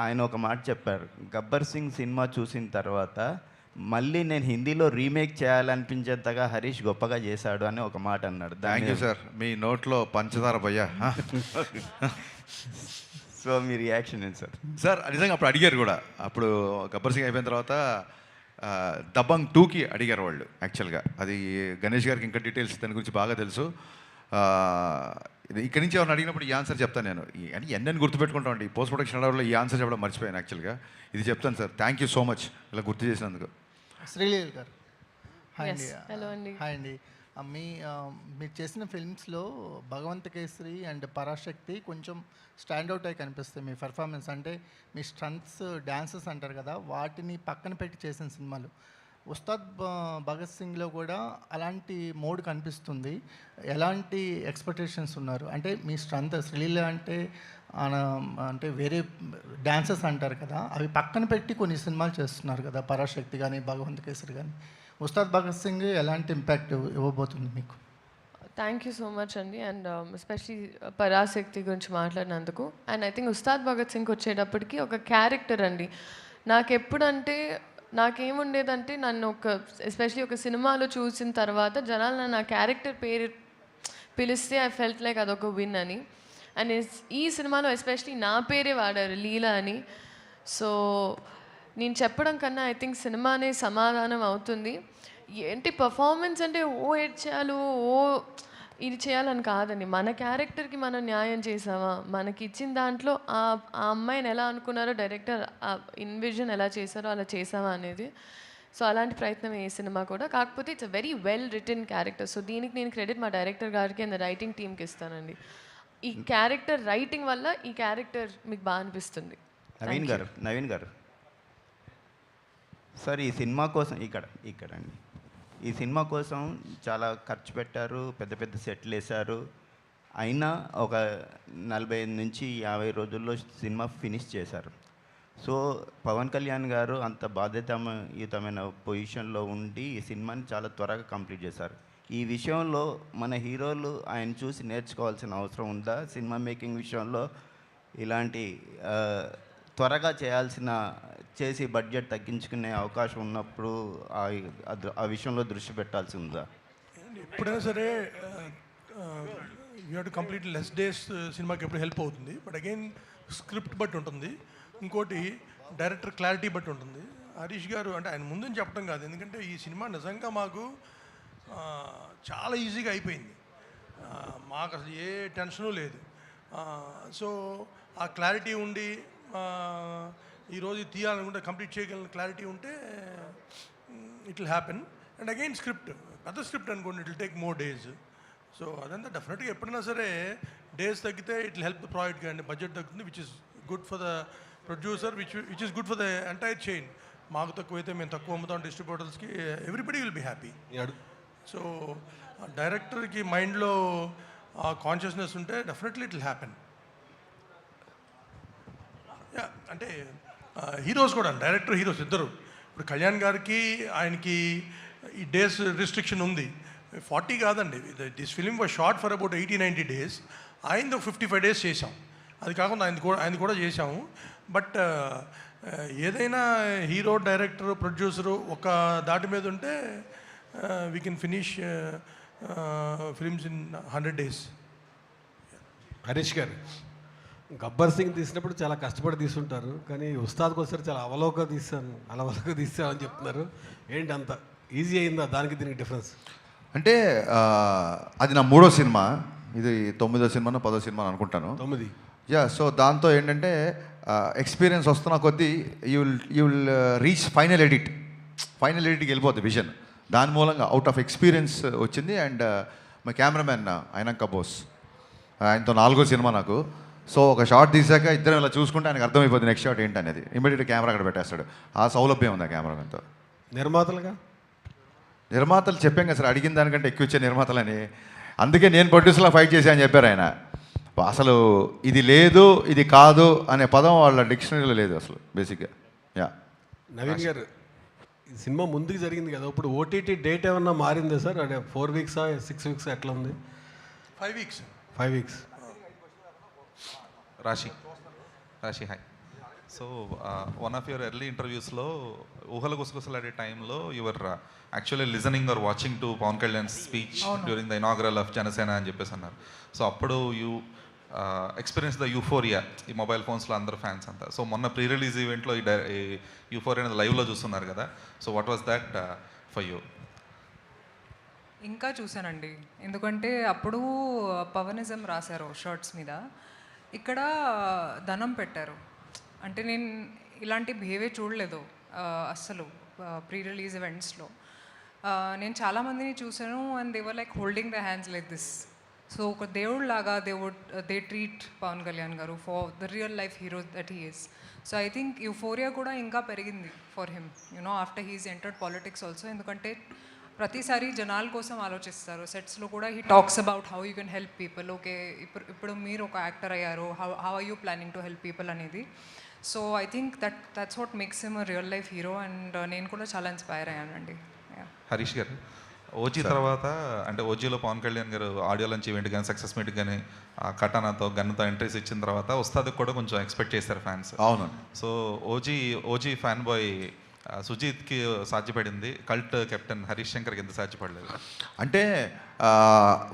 ఆయన ఒక మాట చెప్పారు, గబ్బర్ సింగ్ సినిమా చూసిన తర్వాత మళ్ళీ నేను హిందీలో రీమేక్ చేయాలనిపించేంతగా హరీష్ గొప్పగా చేశాడు అని ఒక మాట అన్నాడు.
థ్యాంక్ యూ సార్, మీ నోట్లో పంచదార భయ్యా.
సో మీ రియాక్షన్ ఏంటి సార్?
సార్ నిజంగా అప్పుడు అడిగారు కూడా, అప్పుడు గబ్బర్ సింగ్ అయిపోయిన తర్వాత దబంగ్ 2కి అడిగారు వాళ్ళు. యాక్చువల్గా అది గణేష్ గారికి ఇంకా డీటెయిల్స్ దాని గురించి బాగా తెలుసు. ఇక్కడి నుంచి ఎవరిని అడిగినప్పుడు ఈ ఆన్సర్ చెప్తాను నేను. అని ఎన్నెన్ని గుర్తుపెట్టుకుంటామండి, ఈ పోస్ట్ ప్రొడక్షన్ అడవుల్లో ఈ ఆన్సర్ చెప్పడం మర్చిపోయాను. యాక్చువల్గా ఇది చెప్తాను sir. Thank you so much ఇలా గుర్తు చేసినందుకు.
శ్రీలీల గారు, హాయ్ అండి.
హలో అండి.
హాయ్ అండి. మీరు చేసిన ఫిల్మ్స్లో భగవంత కేసరి అండ్ పరాశక్తి కొంచెం స్టాండ్అవుట్ అయి కనిపిస్తాయి మీ పర్ఫార్మెన్స్. అంటే మీ స్టంట్స్, డ్యాన్సెస్ అంటారు కదా, వాటిని పక్కన పెట్టి చేసిన సినిమాలు. ఉస్తాద్ భగత్ సింగ్లో కూడా అలాంటి మోడ్ కనిపిస్తుంది. ఎలాంటి ఎక్స్పెక్టేషన్స్ ఉన్నారు? అంటే మీ స్ట్రెంత్ శ్రీలీల అంటే వేరే డ్యాన్సెస్ అంటారు కదా, అవి పక్కన పెట్టి కొన్ని సినిమాలు చేస్తున్నారు కదా, పరాశక్తి కానీ భగవంత్ కేసరి కానీ. ఉస్తాద్ భగత్ సింగ్ ఎలాంటి ఇంపాక్ట్ ఇవ్వబోతుంది మీకు?
థ్యాంక్ యూ సో మచ్ అండి. అండ్ ఎస్పెషలీ పరాశక్తి గురించి మాట్లాడినందుకు. And I think Ustaad Bhagat Singh వచ్చేటప్పటికి ఒక క్యారెక్టర్ అండి. నాకేముండేదంటే నన్ను ఎస్పెషలీ ఒక సినిమాలో చూసిన తర్వాత జనాలు నన్ను ఆ క్యారెక్టర్ పేరు పిలిస్తే ఐ ఫెల్ట్ లైక్ అదొక విన్ అని. అండ్ ఈ సినిమాలో ఎస్పెషలీ నా పేరే వాడారు, లీలా అని. సో నేను చెప్పడం కన్నా ఐ థింక్ సినిమానే సమాధానం అవుతుంది. ఏంటి పర్ఫార్మెన్స్ అంటే ఏడ్చాలు, ఇది చేయాలని కాదండి. మన క్యారెక్టర్కి మనం న్యాయం చేసామా, మనకి ఇచ్చిన దాంట్లో ఆ అమ్మాయిని ఎలా అనుకున్నారో డైరెక్టర్, ఆ ఇన్విజన్ ఎలా చేశారో అలా చేసామా అనేది. సో అలాంటి ప్రయత్నం ఏ సినిమా కూడా. కాకపోతే it's a very well written character. So దీనికి నేను క్రెడిట్ మా డైరెక్టర్ గారికి అండ్ రైటింగ్ టీమ్కి ఇస్తానండి. ఈ క్యారెక్టర్ రైటింగ్ వల్ల ఈ క్యారెక్టర్ మీకు బాగా అనిపిస్తుంది.
నవీన్ గారు సార్, ఈ సినిమా కోసం ఇక్కడ అండి, ఈ సినిమా కోసం చాలా ఖర్చు పెట్టారు, పెద్ద పెద్ద సెట్లు వేశారు. అయినా ఒక 45 నుంచి 50 రోజుల్లో సినిమా ఫినిష్ చేశారు. సో పవన్ కళ్యాణ్ గారు అంత బాధ్యతాయుతమైన పొజిషన్లో ఉండి ఈ సినిమాని చాలా త్వరగా కంప్లీట్ చేశారు. ఈ విషయంలో మన హీరోలు ఆయన చూసి నేర్చుకోవాల్సిన అవసరం ఉందా? సినిమా మేకింగ్ విషయంలో ఇలాంటి త్వరగా చేసి బడ్జెట్ తగ్గించుకునే అవకాశం ఉన్నప్పుడు ఆ విషయంలో దృష్టి పెట్టాల్సి ఉందా?
ఎప్పుడైనా సరే you have to complete less days సినిమాకి ఎప్పుడు హెల్ప్ అవుతుంది. బట్ అగైన్ స్క్రిప్ట్ బట్టి ఉంటుంది, ఇంకోటి డైరెక్టర్ క్లారిటీ బట్టి ఉంటుంది. హరీష్ గారు అంటే ఆయన ముందు చెప్పడం కాదు, ఎందుకంటే ఈ సినిమా నిజంగా మాకు చాలా ఈజీగా అయిపోయింది. మాకు అసలు ఏ టెన్షను లేదు. సో ఆ క్లారిటీ ఉండి ఈరోజు తీయాలనుకుంటే కంప్లీట్ చేయగలిగిన క్లారిటీ ఉంటే it will happen. And again script పెద్ద స్క్రిప్ట్ అనుకోండి, it will take more days. So అదంతా డెఫినెట్గా ఎప్పుడైనా సరే డేస్ తగ్గితే it will help the project, కానీ బడ్జెట్ తగ్గుతుంది, which is good for the producer, which is good for the entire chain. మాకు తక్కువైతే మేము తక్కువ అమ్ముతాం డిస్ట్రిబ్యూటర్స్కి, everybody will be happy. So డైరెక్టర్కి మైండ్లో కాన్షియస్నెస్ ఉంటే డెఫినెట్లీ ఇట్ విల్ హ్యాపెన్. అంటే హీరోస్ కూడా, డైరెక్టర్ హీరోస్ ఇద్దరు. ఇప్పుడు కళ్యాణ్ గారికి ఆయనకి ఈ డేస్ రిస్ట్రిక్షన్ ఉంది, 40 కాదండి. This film was short for about 80-90 days. ఆయనది 55 days చేసాం. అది కాకుండా ఆయన కూడా చేసాము. బట్ ఏదైనా హీరో, డైరెక్టర్, ప్రొడ్యూసరు ఒక దాటి మీద ఉంటే we can finish films in 100 days.
Harish గారు, గబ్బర్ సింగ్ తీసినప్పుడు చాలా కష్టపడి తీసుంటారు, కానీ ఉస్తాద్కి వస్తారు చాలా అలవోక తీసాను అని చెప్తున్నారు. ఏంటి అంత ఈజీ అయిందా దానికి దీనికి డిఫరెన్స్?
అంటే అది నా 3వ సినిమా, ఇది 9వ సినిమానో 10వ సినిమా అనుకుంటాను.
9.
యా, సో దాంతో ఏంటంటే ఎక్స్పీరియన్స్ వస్తున్న కొద్దీ యూ విల్ రీచ్ ఫైనల్ ఎడిట్కి వెళ్ళిపోతుంది విజన్. దాని మూలంగా అవుట్ ఆఫ్ ఎక్స్పీరియన్స్ వచ్చింది. అండ్ మా కెమెరామెన్ అయినాక బోస్, ఆయనతో 4వ సినిమా నాకు. సో ఒక షాట్ తీసాక ఇద్దరం ఇలా చూసుకుంటే ఆయనకు అర్థమైపోతుంది నెక్స్ట్ షాట్ ఏంటనేది. ఇమీడియట్గా కెమెరా అక్కడ పెట్టేస్తాడు. ఆ సౌలభ్యం ఉంది ఆ కెమెరామెన్తో. నిర్మాతలు చెప్పాం కదా సార్, అడిగిన దానికంటే ఎక్కువ ఇచ్చే నిర్మాతలని. అందుకే నేను ప్రొడ్యూసర్లో ఫైట్ చేశా అని చెప్పారు ఆయన. అసలు ఇది లేదు, ఇది కాదు అనే పదం వాళ్ళ డిక్షనరీలో లేదు అసలు బేసిక్గా. యా,
నవీన్ గారు, ఈ సినిమా ముందుకు జరిగింది కదా, ఇప్పుడు ఓటీటీ డేట్ ఏమన్నా మారిందా సార్? అంటే 4 weeks 6 weeks ఎట్లా ఉంది?
5 weeks.
5 weeks.
Rashi hi. So one of your early ఇంటర్వ్యూస్లో ఊహల గుసగుసలాడే టైంలో you're actually listening or watching to Pawan Kalyan speech during the inaugural of Janasena అని చెప్పేసి అన్నారు. సో అప్పుడు యూ ఎక్స్పీరియన్స్ ద యూఫోరియా, ఈ మొబైల్ ఫోన్స్లో అందరు ఫ్యాన్స్ అంతా. సో మొన్న ప్రీ రిలీజ్ ఈవెంట్లో ఈ యూఫోరియా అనేది లైవ్లో చూస్తున్నారు కదా. So what was that for you?
ఇంకా చూశానండి, ఎందుకంటే అప్పుడు పవనిజం రాశారు షర్ట్స్ మీద, ఇక్కడ ధనం పెట్టారు. అంటే నేను ఇలాంటి బిహేవియర్ చూడలేదు అస్సలు ప్రీ రిలీజ్ ఈవెంట్స్లో. నేను చాలామందిని చూశాను and they were like holding the hands like this. So ఒక దేవుళ్ళలాగా they treat Pawan Kalyan garu for the real life hero that he is. So I think euphoria కూడా ఇంకా పెరిగింది for him, you know after he's entered politics also. ఎందుకంటే ప్రతిసారి జనాల కోసం ఆలోచిస్తారు. సెట్స్లో కూడా he talks about how you can help people. Okay, ఇప్పుడు మీరు ఒక యాక్టర్ అయ్యారు, how are you planning to help people అనేది. So I think that's what makes him a real life hero. And నేను కూడా చాలా ఇన్స్పైర్ అయ్యానండి.
హరీష్ గారు, ఓజీ తర్వాత అంటే ఓజీలో పవన్ కళ్యాణ్ గారు ఆడియో లంచ్ ఈవెంట్ కానీ సక్సెస్ మీట్ కానీ కటానాతో గన్నుతో ఎంట్రీస్ ఇచ్చిన తర్వాత ఉస్తాద్కి కూడా కొంచెం ఎక్స్పెక్ట్ చేశారు ఫ్యాన్స్.
అవును.
సో ఓజీ ఫ్యాన్ బాయ్ సుజీత్కి సాధ్యపడింది, కల్ట్ కెప్టెన్ హరీష్ శంకర్కి ఎంత సాధ్యపడలేదు?
అంటే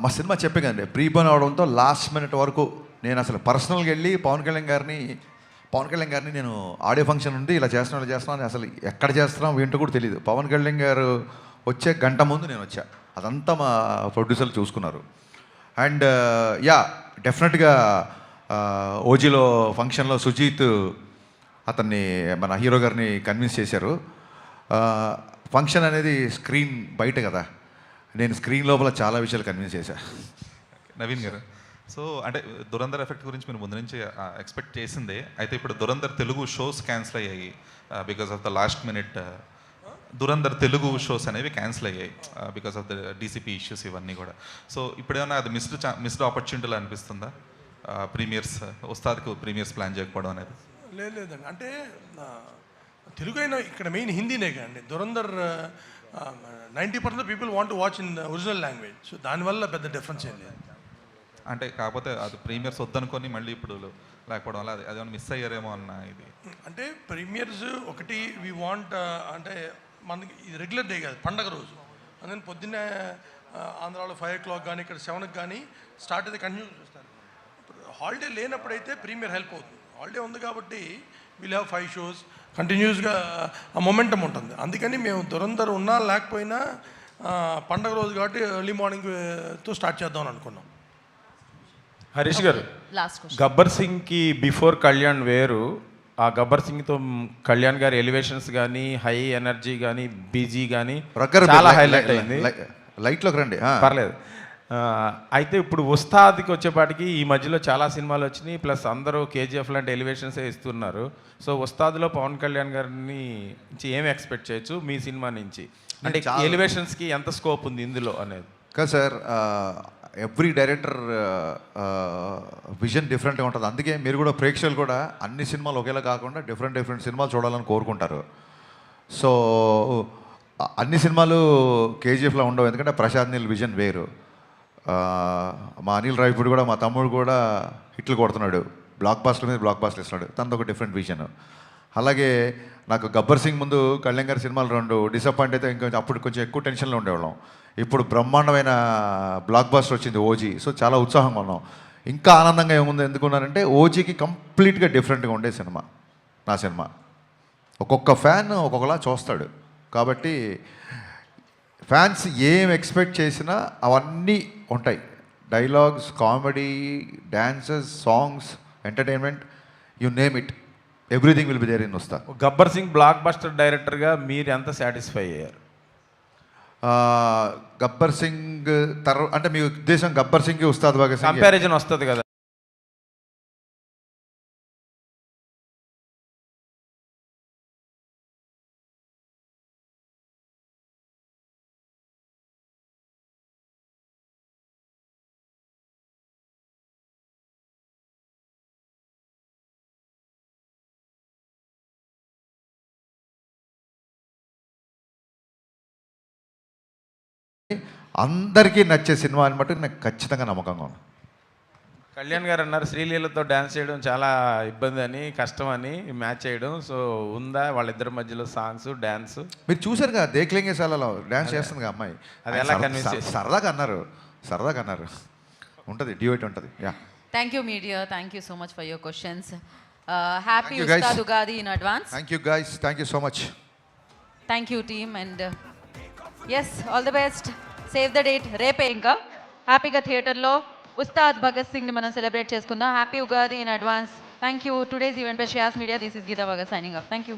మా సినిమా చెప్పే కదండి, ప్రీపోన్ అవడంతో లాస్ట్ మినిట్ వరకు నేను అసలు పర్సనల్గా వెళ్ళి పవన్ కళ్యాణ్ గారిని నేను ఆడియో ఫంక్షన్ ఉంది ఇలా చేస్తున్నాను అసలు ఎక్కడ చేస్తున్నాం ఏంటో కూడా తెలియదు. పవన్ కళ్యాణ్ గారు వచ్చే గంట ముందు నేను వచ్చా. అదంతా మా ప్రొడ్యూసర్లు చూసుకున్నారు. అండ్ యా, డెఫినెట్గా ఓజీలో ఫంక్షన్లో సుజీత్ అతన్ని మన హీరో గారిని కన్విన్స్ చేశారు. ఫంక్షన్ అనేది స్క్రీన్ బయట కదా, నేను స్క్రీన్ లోపల చాలా విషయాలు కన్విన్స్ చేశా.
నవీన్ గారు, సో అంటే దురంధర్ ఎఫెక్ట్ గురించి మీరు ముందు నుంచి ఎక్స్పెక్ట్ చేసిందే. అయితే ఇప్పుడు దురంధర్ తెలుగు షోస్ క్యాన్సిల్ అయ్యాయి because of the last minute. Dhurandhar Telugu shows అనేవి క్యాన్సిల్ అయ్యాయి because of the DCP issues ఇవన్నీ కూడా. సో ఇప్పుడేమన్నా అది మిస్డ్ ఆపర్చునిటీలు అనిపిస్తుందా ప్రీమియర్స్, ఉస్తాద్కి ప్రీమియర్స్ ప్లాన్ చేయకపోవడం అనేది?
లేదండి, అంటే తెలుగు అయినా ఇక్కడ మెయిన్ హిందీనే కదండి. Dhurandhar 90% people want to watch in original language. So దానివల్ల పెద్ద డిఫరెన్స్ ఏం లేదు.
అంటే కాకపోతే అది ప్రీమియర్స్ వద్దనుకొని మళ్ళీ ఇప్పుడు లేకపోవడం వల్ల అదేమన్నా మిస్ అయ్యారేమో అన్న ఇది.
అంటే ప్రీమియర్స్ ఒకటి వీ వాంట్, అంటే మనకి ఇది రెగ్యులర్ డే కాదు, పండగ రోజు. అందుకని పొద్దున్నే ఆంధ్రాలో 5 o'clock కానీ ఇక్కడ 7కి కానీ స్టార్ట్ అయితే కంటిన్యూ చూస్తారు. హాలిడే లేనప్పుడైతే ప్రీమియర్ హెల్ప్ అవుతుంది. హాలిడే ఉంది కాబట్టి వీల్ హ్యావ్ 5 shows కంటిన్యూస్గా ఆ మొమెంటం ఉంటుంది. అందుకని మేము దురంధర్ ఉన్నా లేకపోయినా పండగ రోజు కాబట్టి ఎర్లీ మార్నింగ్తో స్టార్ట్ చేద్దామని అనుకున్నాం.
Harish garu,
last question.
గబ్బర్ సింగ్కి బిఫోర్ కళ్యాణ్ వేరు, ఆ గబ్బర్ సింగ్తో కళ్యాణ్ గారి ఎలివేషన్స్ కానీ హై ఎనర్జీ కానీ బీజీ కానీ చాలా హైలైట్ అయింది.
లైట్లోకి రండి.
పర్లేదు. అయితే ఇప్పుడు ఉస్తాద్కి వచ్చేపాటికి ఈ మధ్యలో చాలా సినిమాలు వచ్చినాయి, ప్లస్ అందరూ కేజీఎఫ్ లాంటి ఎలివేషన్సే ఇస్తున్నారు. సో ఉస్తాద్లో పవన్ కళ్యాణ్ గారిని నుంచి ఏమి ఎక్స్పెక్ట్ చేయొచ్చు మీ సినిమా నుంచి? అంటే ఎలివేషన్స్కి ఎంత స్కోప్ ఉంది ఇందులో అనేది?
కదా సార్, ఎవ్రీ డైరెక్టర్ విజన్ డిఫరెంట్గా ఉంటుంది. అందుకే మీరు కూడా ప్రేక్షకులు కూడా అన్ని సినిమాలు ఒకేలా కాకుండా డిఫరెంట్ సినిమాలు చూడాలని కోరుకుంటారు. సో అన్ని సినిమాలు కేజీఎఫ్లో ఉండవు, ఎందుకంటే ప్రశాంత్ నీల్ విజన్ వేరు. మా అనిల్ రావిపూడి కూడా, మా తమ్ముడు కూడా హిట్లు కొడుతున్నాడు, బ్లాక్ బాస్టర్ మీద బ్లాక్ బాస్టర్ ఇస్తున్నాడు, తనది ఒక డిఫరెంట్ విజన్. అలాగే నాకు గబ్బర్ సింగ్ ముందు కళ్యాణ్ గారి సినిమాలు 2 డిసప్పాయింట్ అయితే ఇంకొంచెం అప్పుడు కొంచెం ఎక్కువ టెన్షన్లో ఉండేవాళ్ళం. ఇప్పుడు బ్రహ్మాండమైన బ్లాక్ బాస్టర్ వచ్చింది ఓజీ. సో చాలా ఉత్సాహంగా ఉన్నాం. ఇంకా ఆనందంగా ఏముంది ఎందుకున్నానంటే ఓజీకి కంప్లీట్గా డిఫరెంట్గా ఉండే సినిమా నా సినిమా. ఒక్కొక్క ఫ్యాన్ ఒక్కొక్కలా చూస్తాడు. కాబట్టి ఫ్యాన్స్ ఏం ఎక్స్పెక్ట్ చేసినా అవన్నీ ఉంటాయి. Dialogues, comedy, dances, songs, entertainment, you name it, everything will be there in Ustaad.
Gabbar Singh blockbuster డైరెక్టర్గా మీరు ఎంత సాటిస్ఫై అయ్యారు?
గబ్బర్ సింగ్ అంటే మీ ఉద్దేశం గబ్బర్ సింగ్ ఉస్తాద్ భగత్ సింగ్
కంపారిజన్ వస్తుంది కదా?
అందరికీ నచ్చే సినిమా అని మటుకు నాకు ఖచ్చితంగా నమ్మకంగా ఉంది.
కళ్యాణ్ గారు అన్నారు శ్రీలీలతో డ్యాన్స్ చేయడం చాలా ఇబ్బంది అని, కష్టం అని మ్యాచ్ చేయడం. సో ఉందా వాళ్ళిద్దరి మధ్యలో సాంగ్స్, డ్యాన్స్?
మీరు చూసారు కదా దేఖ్లేంగే సాలలో డ్యాన్స్ చేస్తుంది కదా అమ్మాయి.
అది ఎలా కన్విన్స్?
సరదాగా అన్నారు ఉంటుంది, డ్యూయట్ ఉంటుంది. Yeah,
thank you media, thank you so much for your questions. Happy Ustaad Ugadi in advance.
Thank you guys, thank you so much.
Thank you team and yes all the best. Save the date రేపే ఇంకా హ్యాపీగా థియేటర్లో ఉస్తాద్ భగత్ సింగ్ని మనం సెలబ్రేట్ చేసుకుందాం. Happy Ugadi in advance. Thank you. Today's event by Shreyas media. This is Geeta Bhagat signing off. Thank you.